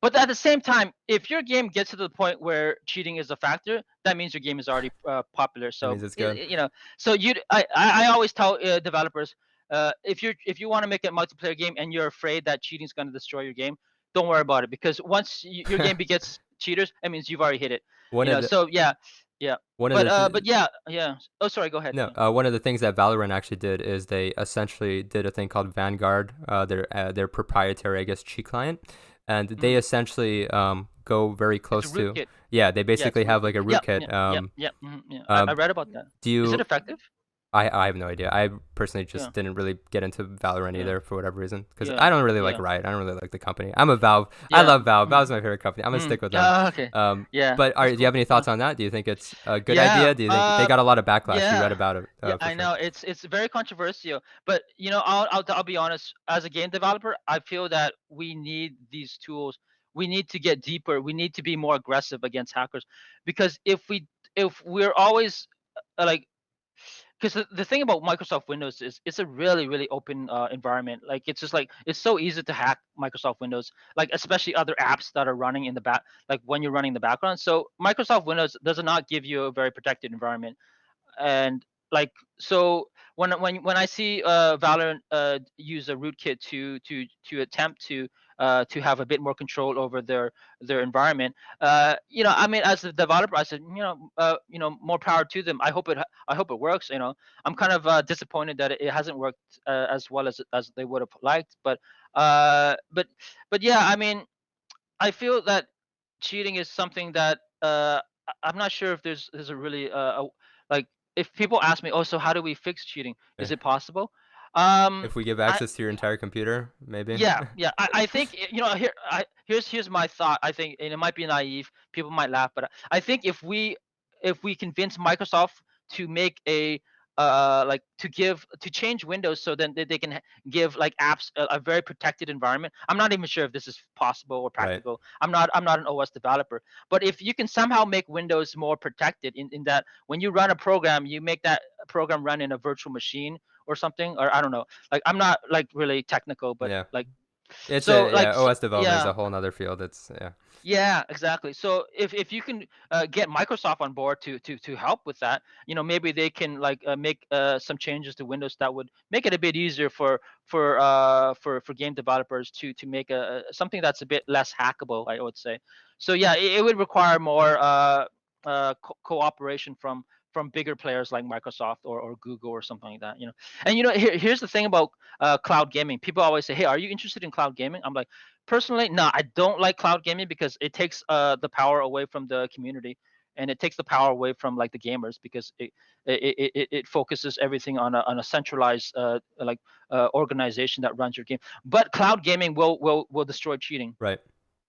but at the same time, if your game gets to the point where cheating is a factor, that means your game is already popular. that So means it's good. so I always tell developers, if you want to make a multiplayer game and you're afraid that cheating is going to destroy your game, don't worry about it, because once your game begets cheaters, that means you've already hit it. one of the So yeah, yeah. one of But the yeah, yeah. Oh, sorry. Go ahead. No, Yeah. one of the things that Valorant actually did is they essentially did a thing called Vanguard, their proprietary, I guess, cheat client, and they Mhm. essentially go very It's a close to, rootkit. yeah, they Yeah, it's basically a have rootkit. like a Yep. Yeah. rootkit. Yep. Yep. Yeah. I Um, read about that. do Is it you effective? I have no idea. I personally Yeah. just didn't really get into Valorant Yeah. either for whatever reason because Yeah. I don't really like Yeah. Riot. I don't really like the company. I'm a Valve. I Yeah. love Valve. Mhm. Valve's my favorite company. I'm gonna Mm. stick with them. Oh, okay. Yeah, But that's do you have cool. any Yeah. thoughts on that? Do you think it's a good Yeah. idea? Do you think they got a lot of backlash? You read Yeah. about it Yeah. for I sure. know it's very controversial, but I'll be honest. As a game developer, I feel that we need these tools. We need to get deeper. We need to be more aggressive against hackers, because if we're always like because the thing about Microsoft Windows is it's a really really open environment. Like it's just like it's so easy to hack Microsoft Windows, like especially other apps that are running in the back, like when you're running the background. So Microsoft Windows does not give you a very protected environment. And like, so when I see Valorant use a rootkit to attempt to have a bit more control over their environment, I mean, as a developer, I said, more power to them. I hope it works. I'm kind of disappointed that it hasn't worked as well as they would have liked, uh but but yeah, I mean, I feel that cheating is something that I'm not sure if there's a really like, if people ask me, oh, so how do we fix cheating? Is Eh, it possible? Um, If we give I access to your entire computer, maybe. Yeah, yeah. I think here's my thought. I think, and it might be naive. People might laugh, but I think if we convince Microsoft to make a like to change Windows so then they can give like apps a very protected environment. I'm not even sure if this is possible or Right. practical. I'm not an OS developer, but if you can somehow make Windows more protected in that when you run a program, you make that program run in a virtual machine or something, or I don't know, like I'm not like really technical, but Yeah. like, It's so a like yeah. so, OS development is yeah, a whole nother field. It's yeah. yeah, exactly. So if you can get Microsoft on board to help with that, maybe they can like make some changes to Windows that would make it a bit easier for game developers to make something that's a bit less hackable, I would say. So yeah, it would require more cooperation from bigger players like Microsoft or Google or something like that. And here's the thing about cloud gaming. People always say, "Hey, are you interested in cloud gaming?" I'm like, personally, no, I don't like cloud gaming because it takes the power away from the community, and it takes the power away from like the gamers, because it focuses everything on a centralized organization that runs your game. But cloud gaming will destroy cheating. Right.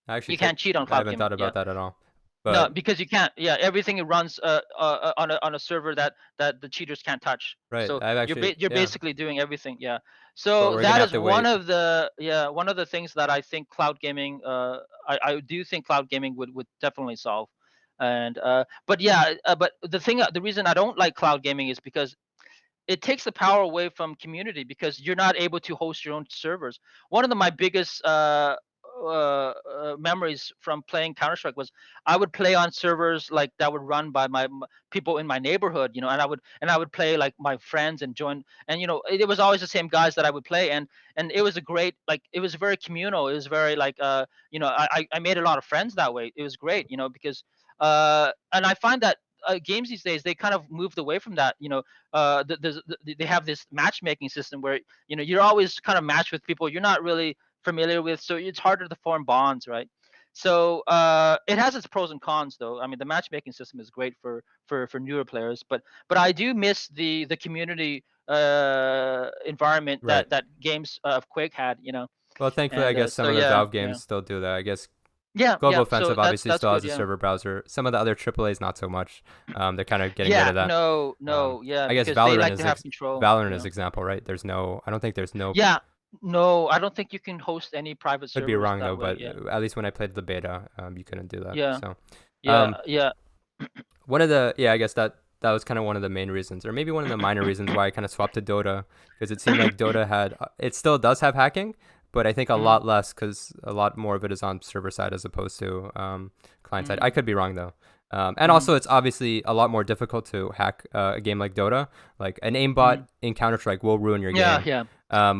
I actually You can't cheat on I cloud haven't gaming. thought Yeah. about that at all. No, But because you can't. Yeah, everything it runs on a server that the cheaters can't touch. right, So I've actually you're yeah. basically doing everything. Yeah. But So we're gonna that have is to wait. one of the things that I think cloud gaming. I do think cloud gaming would definitely solve. And but yeah, but the reason I don't like cloud gaming is because it takes the power away from community, because you're not able to host your own servers. One of my biggest memories from playing Counter Strike was I would play on servers like that would run by people in my neighborhood, and I would play like my friends and join, and it was always the same guys that I would play, and it was a great, like, it was very communal. It was very like I made a lot of friends that way. It was great, because and I find that games these days, they kind of moved away from that. They have this matchmaking system where you're always kind of matched with people you're not really familiar with, so it's harder to form bonds, right? So it has its pros and cons, though. I mean, the matchmaking system is great for newer players, but I do miss the community environment Right. that games of Quake had, Well, thankfully, I and guess so some of the yeah, Valve yeah, games still do that. I guess yeah, Global yeah. So Offensive that's obviously that's still has good, a yeah. server browser. Some of the other AAA's not so much. They're kind of getting rid Yeah, of that. no, Um, no, yeah, I guess because they like to have control. Valorant is Yeah. example, right? There's no. I don't think there's no. Yeah, no, I don't think you can host any private Could be servers wrong though, that way. but Yeah, at least when I played the beta, you couldn't do that. yeah, So, yeah, um, yeah. one of the I guess that was kind of one of the main reasons, or maybe one of the minor reasons why I kind of swapped to Dota, because it seemed like Dota had it still does have hacking, but I think a Mm, lot less, because a lot more of it is on server side as opposed to client side. I mm, could be wrong though. And mm, also, it's obviously a lot more difficult to hack a game like Dota. Like an aimbot mm. in Counter Strike will ruin your Yeah, game, yeah,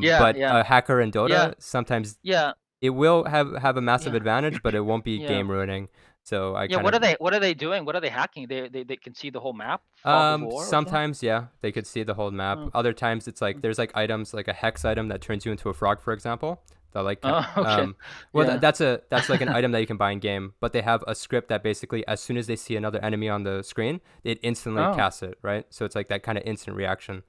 yeah, but yeah, a hacker in yeah, Dota sometimes yeah, it will have a massive yeah, advantage, but it won't be yeah. game ruining. So I Yeah, kind of what are they doing? What are they hacking? They can see the whole map, fog of war or something? sometimes, yeah, they could see the whole map. Oh, Other times, it's like mm. there's like items like a hex item that turns you into a frog, for example. That like, Oh, okay. well, Yeah. that's like an item that you can buy in game, but they have a script that basically, as soon as they see another enemy on the screen, it instantly Oh. casts it, right? So it's like that kind of instant reaction.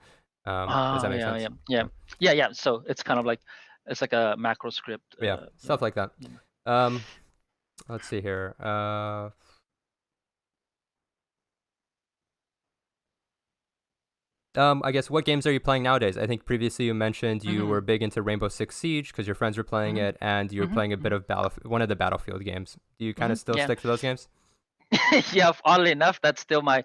Does that Oh, make yeah, sense? yeah, yeah. So, Yeah, yeah. So it's kind of like it's like a macro script. yeah, Yeah. stuff like that. Yeah. Um, let's see here. I guess what games are you playing nowadays? I think previously you mentioned you were Mhm. big into Rainbow Six Siege because your friends were playing Mhm. it, and you were Mhm. playing a bit Mhm. of one of the Battlefield games. Do you kind of still Yeah. stick to those games? Yeah, oddly enough, that's still my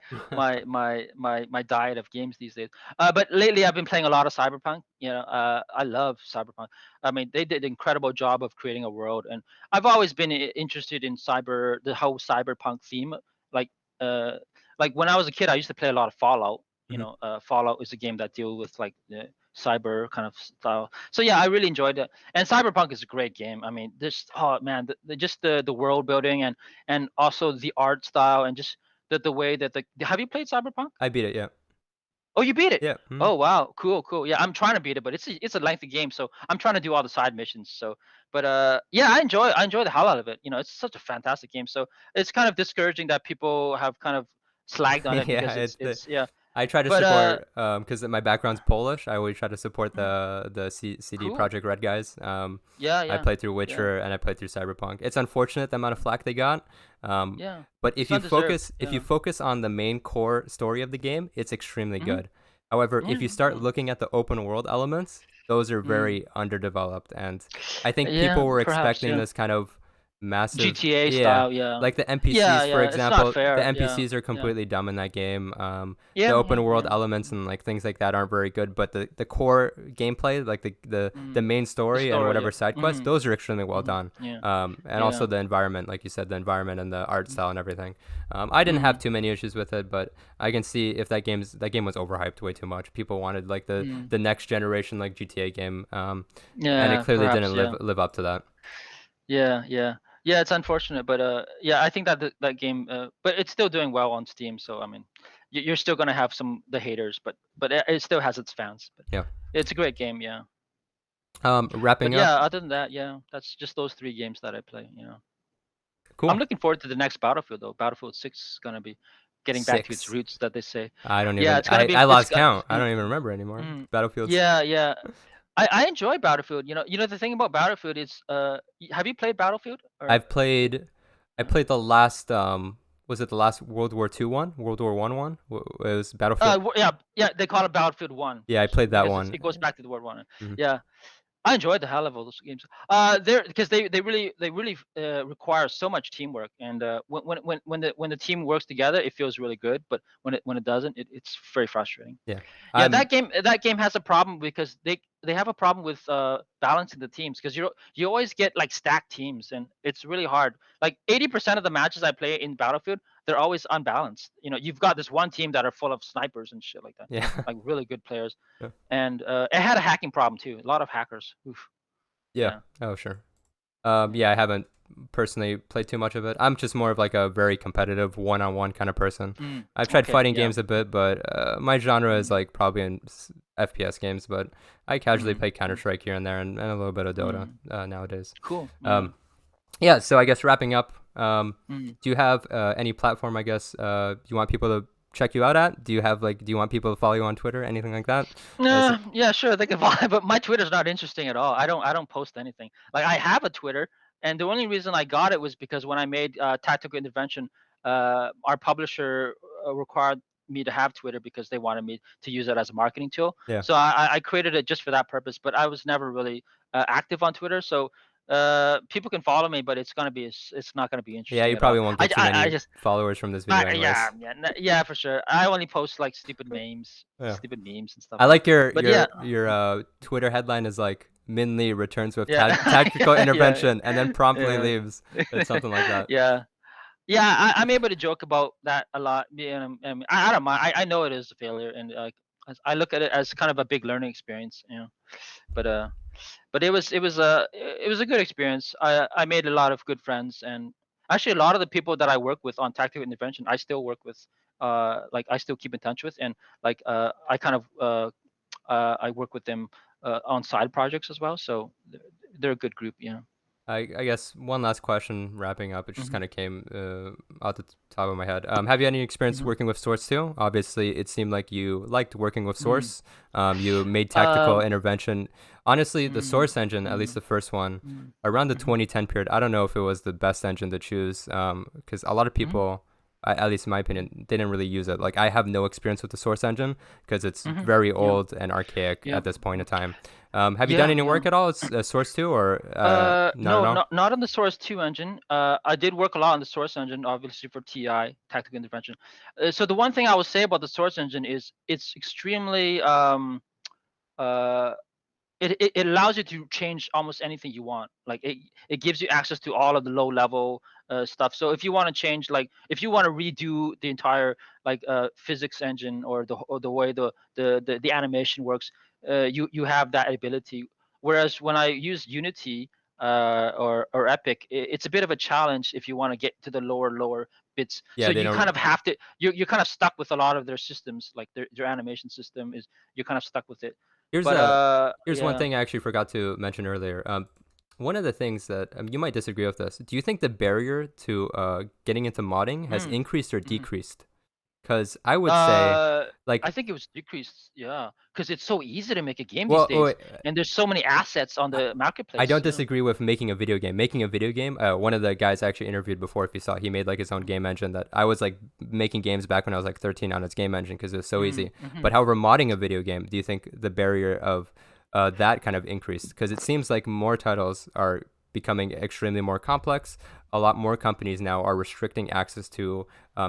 diet of games these days. But lately I've been playing a lot of Cyberpunk. I love Cyberpunk. I mean, they did an incredible job of creating a world, and I've always been interested in the whole cyberpunk theme. Like, uh, like when I was a kid, I used to play a lot of Fallout. Mhm. Fallout is a game that deals with like the cyber kind of style. So yeah, I really enjoyed it. And Cyberpunk is a great game. I mean, this oh man, just the world building and also the art style and just the way that have you played Cyberpunk? I beat it. Yeah. Oh, you beat it. Yeah. Mhm. Oh wow, cool. Yeah, I'm trying to beat it, but it's a lengthy game, so I'm trying to do all the side missions. So, but yeah, I enjoy the hell out of it. It's such a fantastic game. So it's kind of discouraging that people have kind of slagged on it Yeah. because it's yeah. I try to But support because my background's Polish. I always try to support mm, the CD cool. Project Red guys. Yeah, I yeah, played through yeah, Witcher and I played through Cyberpunk. It's unfortunate the amount of flack they got. Um, yeah. but It's undeserved. if you Yeah. focus on the main core story of the game, it's extremely Hmm. good. However, if you Yeah, start yeah. looking at the open world elements, those are Mm. very underdeveloped, and I think people Yeah, were perhaps. expecting Yeah. this kind of massive, GTA yeah, style. Yeah. like the Yeah, NPCs, for yeah. It's not example. The fair. Yeah, NPCs are yeah, completely dumb in that game. The yeah, open yeah, world yeah. elements and like things like that aren't very good, but the core gameplay, like the Mm. main The story and story. whatever Yeah. side quests, Hmm. those are extremely well Hmm. done. Yeah, And also yeah. the environment, like you said, the environment and the art style and everything. I didn't have Mm. too many issues with it, but I can see if that game was overhyped way too much. People wanted like Mm. the next generation like GTA game, and it Yeah, clearly perhaps. didn't Yeah. live up to that. Yeah, yeah. Yeah, it's unfortunate, but yeah, I think that that game, but it's still doing well on Steam. So I mean, you're still gonna have the haters, but it still has its fans. But Yeah. it's a great game. Yeah. But Wrapping yeah, up. other than that, yeah, that's just those three games that I play. I'm Cool. looking forward to the next Battlefield though. Battlefield 6 is gonna be getting back to its 6. roots that they say. I don't Yeah, even. it's gonna be I it's lost got count. I don't even remember anymore. Battlefields. yeah, yeah. I enjoy Battlefield. The thing about Battlefield is have you played Battlefield or I've played. I yeah. played the last. Was it the last World War II one? World War one? It was Battlefield. Yeah, yeah, they call it Battlefield 1 Yeah, I played that because one. it goes back to the word 1. Mhm. Yeah. I enjoyed the hell of all those games. They're because they really require so much teamwork, and when the team works together, it feels really good. But when it doesn't, it's very frustrating. Yeah. Yeah, I'm. that game has a problem because they have a problem with balancing the teams because you always get like stacked teams and it's really hard. Like 80% of the matches I play in Battlefield, they're always unbalanced. You've got this one team that are full of snipers and shit like that, Yeah. like really good players, Yeah. and it had a hacking problem too. A lot of hackers. Oof. Yeah. Yeah, Oh, sure. yeah. Yeah, I haven't personally played too much of it. I'm just more of like a very competitive one-on-one kind of person. I've tried Okay. fighting Yeah. games a bit, but my genre is Mm, like probably in FPS games. But I casually mm, play Counter mm, Strike here and there, and a little bit of Dota mm. nowadays. Cool. Yeah. Um, yeah. So I guess wrapping up. Mm. Do you have any platform? I guess you want people to check you out at? Do you have like? Do you want people to follow you on Twitter? Anything like that? Is it? Yeah, sure. They can follow, but my Twitter's not interesting at all. I don't post anything. Like I have a Twitter, and the only reason I got it was because when I made Tactical Intervention, our publisher required me to have Twitter because they wanted me to use it as a marketing tool. Yeah. So I created it just for that purpose. But I was never really active on Twitter. So people can follow me, but it's not gonna be Yeah. interesting You at all. probably won't I get too I, I many just followers from this video, yeah, anyways. yeah, yeah, for sure. I only post like Yeah. stupid memes and stuff. I like But yeah, your Twitter headline is like Min Lee returns with yeah, tactical yeah, intervention and then promptly yeah, leaves. It's something like that. yeah, yeah. I'm able to joke about that a lot. Yeah, and I don't mind. I know it is a failure, and I look at it as kind of a big learning experience. But it was a good experience. I made a lot of good friends, and actually a lot of the people that I work with on tactical intervention, I still work with. Like I still keep in touch with, and like I kind of I work with them on side projects as well. So they're a good group. Yeah. I guess one last question wrapping up. It just Hmm. kind of came out the top of my head. Have you had any experience Hmm. working with Source too? Obviously, it seemed like you liked working with Mm. Source. You made tactical Um. intervention. Honestly, the Mm. Source engine, at least Mm. the first one, Mm. around the Mhm. 2010 period, I don't know if it was the best engine to choose because a lot of Mhm. people, at least in my opinion, didn't really use it. Like I have no experience with the Source engine because it's Mhm. very Yeah. old and archaic Yeah. at this point in time. Have you done Yeah, any yeah. work at all? It's Source 2 or not at No, all? not on the Source 2 engine. I did work a lot on the Source engine, obviously for TI, tactical intervention. So the one thing I would say about the Source engine is it's extremely uh, it allows you to change almost anything you want. Like it gives you access to all of the low level stuff. So if you want to change, like if you want to redo the entire like physics engine or the way the animation works, you have that ability. Whereas when I use Unity or Epic, it's a bit of a challenge if you want to get to the lower bits. So Yeah, they you don't. kind of have to you're kind of stuck with a lot of their systems, like their animation system is you're kind of stuck with it. Here's But a here's one yeah. thing I actually forgot to mention earlier. One of the things that you might disagree with this. Do you think the barrier to getting into modding has Mm, increased or mhm. decreased? Because I would say, Uh, I like, think it was decreased, yeah, because it's so easy to make a game these well, days, and there's so many assets on I the I marketplace. don't Yeah. disagree with making a video game. Making a video game, one of the guys I actually interviewed before, if you saw, he made like his own game engine that I was like making games back when I was like 13 on its game engine because it was so easy. Mm-hmm. But however, modding a video game, do you think the barrier of that kind of increased? Because it seems like more titles are becoming extremely more complex. A lot more companies now are restricting access to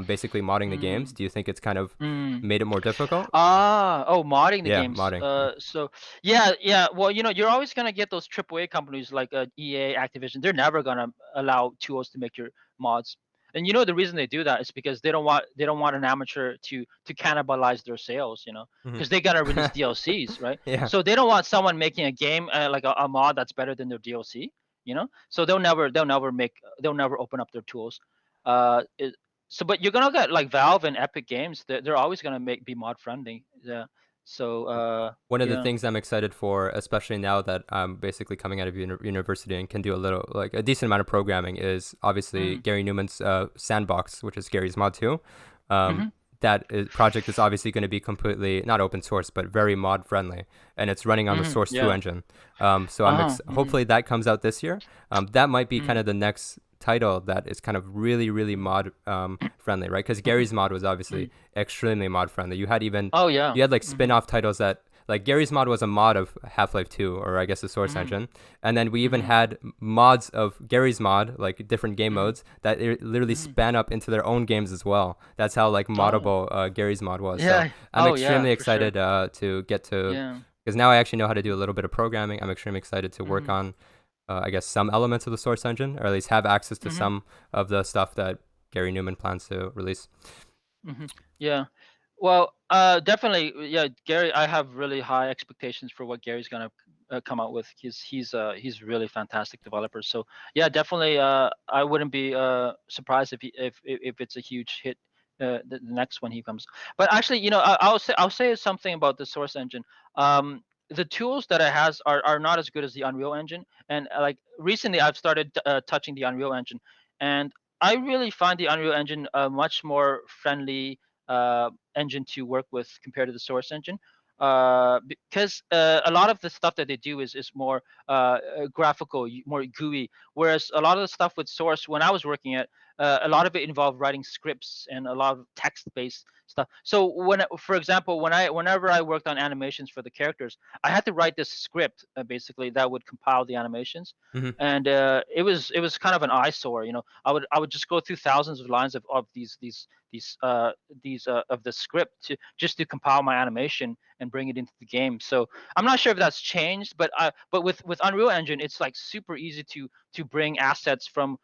basically modding the games. Mm, Do you think it's kind of mm. made it more difficult? Oh, modding the Yeah, games. modding. So yeah, yeah. Well, you're always gonna get those AAA companies like EA, Activision. They're never gonna allow tools to make your mods. And the reason they do that is because they don't want an amateur to cannibalize their sales. Hmm. Because they gotta release DLCs, right? Yeah. So they don't want someone making a game like a mod that's better than their DLC. So they'll never open up their tools. Uh, so, but you're gonna get like Valve and Epic Games. They're always gonna be mod friendly. Yeah. So, One of the yeah. things I'm excited for, especially now that I'm basically coming out of university and can do a decent amount of programming, is obviously Mm. Gary Newman's Sandbox, which is Gary's mod too. Um, Mhm. project is obviously going to be completely not open source, but very mod friendly, and it's running on the Mhm. Source 2 Yeah. engine. So Mhm. hopefully that comes out this year. That might be kind Mm. of the next title that is kind of really, really Mm. mod friendly, right? Because Mhm. Gary's mod was obviously Mm. extremely mod friendly. Oh yeah. You had like Mhm. spin-off titles that like Gary's mod was a mod of Half-Life 2 or I guess the Source Mhm. engine. And then we even Mhm. had mods of Gary's mod, like different game Mhm. modes that literally Mhm. span up into their own games as well. That's how like Oh. moddable Gary's mod was. So Yeah. I'm Oh yeah, extremely for sure. excited to get to Yeah. because now I actually know how to do a little bit of programming. I'm extremely excited to work Mhm. on I guess some elements of the Source engine or at least have access to Mhm. some of the stuff that Gary Newman plans to release. Mhm. Yeah. Well, definitely, yeah, Gary. I have really high expectations for what Gary's gonna come out with. He's really fantastic developer. So yeah, definitely. I wouldn't be surprised if it's a huge hit. The next one he comes. But actually, I'll say something about the Source engine. The tools that it has are not as good as the Unreal Engine. And like recently, I've started touching the Unreal Engine, and I really find the Unreal Engine much more friendly engine to work with compared to the Source engine. Because a lot of the stuff that they do is more graphical, more GUI. Whereas a lot of the stuff with Source, when I was working at, a lot of it involved writing scripts and a lot of text-based stuff. So for example, whenever I worked on animations for the characters, I had to write this script basically that would compile the animations, Hmm. and it was kind of an eyesore. I would just go through thousands of lines of these of the script to compile my animation and bring it into the game. So I'm not sure if that's changed, but with Unreal Engine, it's like super easy to bring assets from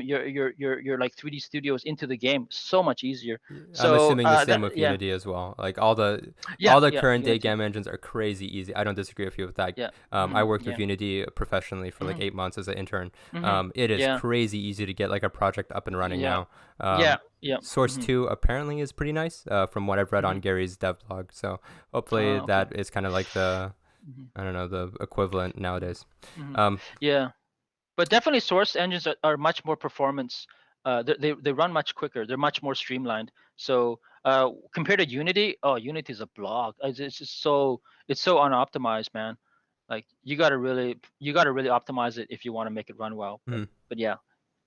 your like 3D studios into the game. So much easier. I'm So assuming the same that with yeah, Unity as well. Like yeah, all the yeah, current day Unity, game engines are crazy easy. I don't disagree with you with that. yeah, I worked with yeah, Unity professionally for like hmm 8 months as an intern. hmm It is yeah, crazy easy to get like a project up and running yeah, now. yeah, yeah, Source 2 apparently is pretty nice from what I've read on hmm Gary's dev blog. So hopefully okay. that is kind of like the hmm I don't know the equivalent nowadays. hmm Um, Yeah. But definitely Source engines are much more performance. They run much quicker. They're much more streamlined. So compared to Unity, oh, Unity is a blog. It's just so unoptimized, man. Like you gotta really optimize it if you want to make it run well. But mhm. but yeah,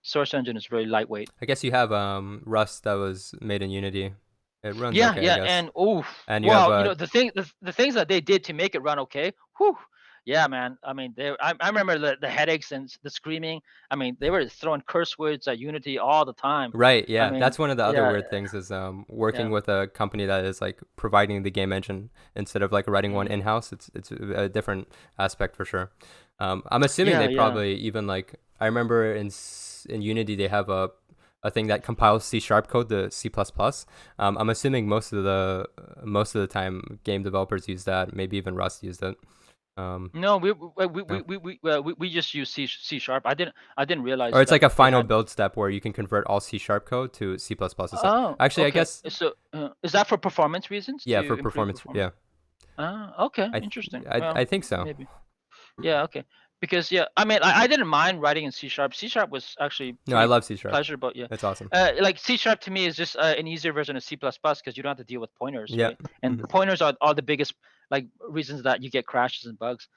Source engine is really lightweight. I guess you have Rust that was made in Unity. It runs Yeah, okay, I yeah, guess. and oh, And you have well, the things that they did to make it run okay. Whew, Yeah, man. I mean, I remember the headaches and the screaming. I mean, they were throwing curse words at Unity all the time. Right, I yeah. mean, That's one of the other yeah, weird things is working yeah, with a company that is like providing the game engine instead of like writing one mm, in-house. It's a different aspect for sure. I'm assuming yeah, they yeah. probably even like I remember in Unity they have a thing that compiles C# code to C++. I'm assuming most of the time game developers use that. Maybe even Rust used it. Um, No, yeah. we just use C sharp. I didn't Or realize it's that like a they final had. build step where you can convert all C# code to C++. Oh, Actually, I okay. guess So is that for performance reasons yeah, to for improve performance. performance? Yeah, Ah, okay, interesting. I Well, think so. maybe. Yeah, okay. Because yeah, I mean, I didn't mind writing in C sharp. C sharp was actually No, I pretty love C#. pleasure, but yeah, It's awesome. like C sharp to me is just an easier version of C plus plus because you don't have to deal with pointers, Yeah. right? And Hmm. pointers are the biggest like reasons that you get crashes and bugs.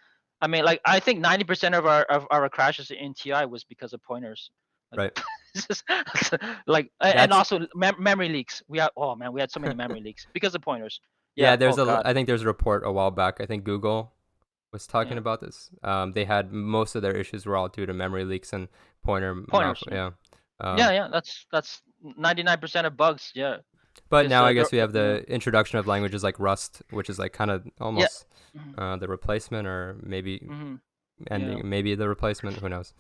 I mean, like I think 90% of our crashes in TI was because of pointers. Like, Right. it's just, like and That's also memory leaks. Oh man, we had so many memory leaks because of pointers. yeah. Yeah. Oh God. I think there's a report a while back. I think Google was talking Yeah. about this. They had most of their issues were all due to memory leaks and pointer Pointers. Yeah. Yeah. Yeah. Um, Yeah. That's 99% of bugs. Yeah. but Because now I they're guess we have yeah. the introduction of languages like Rust, which is like kind of Yeah. almost Mhm. the replacement, or maybe Mhm. Yeah. ending, maybe the replacement. Who knows?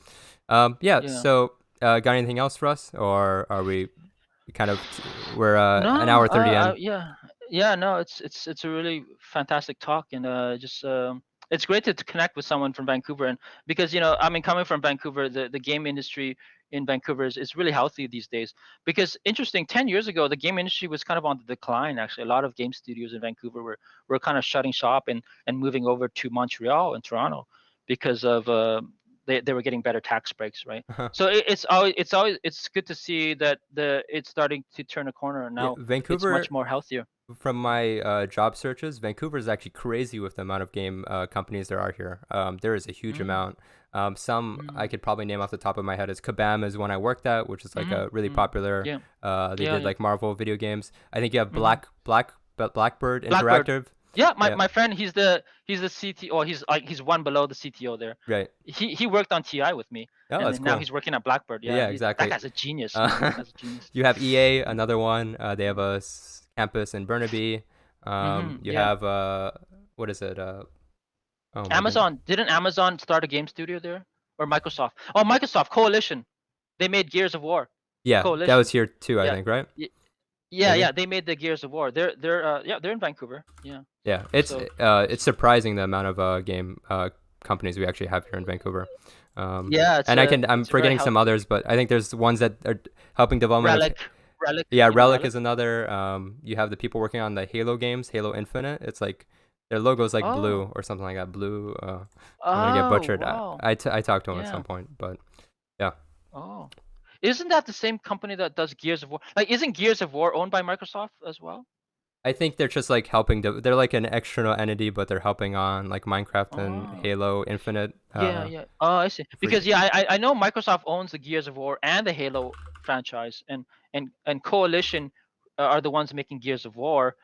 Yeah. Yeah. So, got anything else for us, or are we kind of we're an No. hour 30 in? Yeah. Yeah. No. It's a really fantastic talk, and just it's great to connect with someone from Vancouver, and because I mean, coming from Vancouver, the game industry in Vancouver is really healthy these days. Because interesting, 10 years ago, the game industry was kind of on the decline. Actually, a lot of game studios in Vancouver were kind of shutting shop and moving over to Montreal and Toronto because of they were getting better tax breaks, right? So it's good to see that it's starting to turn a corner Yeah, now. It's much Vancouver. more healthier. From my job searches, Vancouver is actually crazy with the amount of game companies there are here. There is a huge Mm, amount. Some I mm, could probably name off the top of my head is Kabam is one I worked at, which is like mm, a really mm. popular. Yeah, They yeah, did yeah. like Marvel video games. I think you have Hmm. Blackbird Blackbird. Interactive. Yeah, my, Yeah. my friend, he's the CTO. He's one below the CTO there. Right. He worked on TI with me, Oh, and that's then now cool. he's working at Blackbird. Yeah, Yeah, that exactly. guy's a genius, man. That Uh, guy's a genius. you have EA, Yeah. another one. They have Mm. a campus in Burnaby. You Yeah. have what is it? Oh my goodness. Amazon, didn't Amazon start a game studio there, or Microsoft? Oh, Microsoft Coalition. They made Gears of War. Yeah, that was Coalition. here too, I Yeah. think, right? Y- Yeah, Maybe. yeah. They made the Gears of War. They're in Vancouver. Yeah. Yeah, So it's surprising the amount of game companies we actually have here in Vancouver. yeah, And I'm it's a very forgetting some healthy others, but I think there's ones that are helping development. Like, relic, relic. yeah, You know Relic is relic. another. You have the people working on the Halo games, Halo Infinite. It's like their logo is like blue Oh, or something like that. Blue. I'm gonna get oh, butchered. wow. I talked to him at some Yeah. point, but yeah. Oh, isn't that the same company that does Gears of War? Like, isn't Gears of War owned by Microsoft as well? I think they're just like helping. They're like an external entity, but they're helping on like Minecraft and Oh. Halo Infinite. Yeah, yeah. Oh, I see. Free. Because yeah, I know Microsoft owns the Gears of War and the Halo franchise, and Coalition are the ones making Gears of War,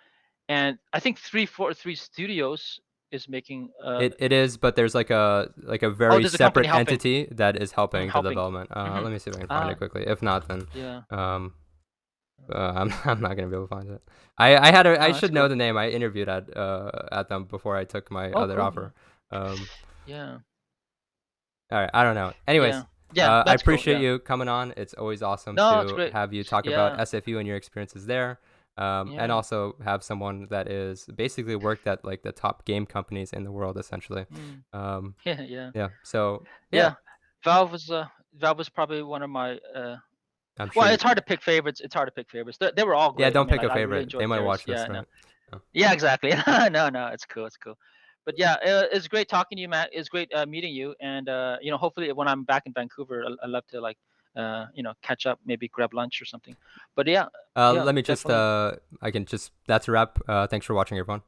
and I think 343 Studios is making. It is, but there's like a Oh, very there's a company separate helping. entity that is helping the Helping. development. Hmm. Let me see if I can find it Ah, quickly. If not, then yeah. um, I'm not gonna be able to find it. I Oh, that's should know cool. the name. I interviewed at them before I took my Oh, other cool. Yeah. offer. Um, Yeah. all right, I don't know. Yeah. Anyways, Yeah. I That's cool. appreciate Yeah. you coming on. It's always awesome No, it's to great. have you talk about Yeah. SFU and your experiences there. And Yeah. also have someone that is basically worked at like the top game companies in the world, essentially. Mm. Um, Yeah. Yeah. yeah. So yeah, Yeah. Valve was probably one of my I'm sure well, you. it's hard to pick favorites. It's hard to pick favorites. They were all Yeah, great. I don't mean, pick a I really favorite. They enjoyed might theirs. watch this, Yeah, no. right? Oh. Yeah, exactly. No, no, it's cool. It's cool. But yeah, it's great talking to you, Matt. It's great meeting you. And hopefully when I'm back in Vancouver, I'd love to like catch up, maybe grab lunch or something. But yeah, yeah, Let me just definitely. I can just that's a wrap. Thanks for watching, everyone.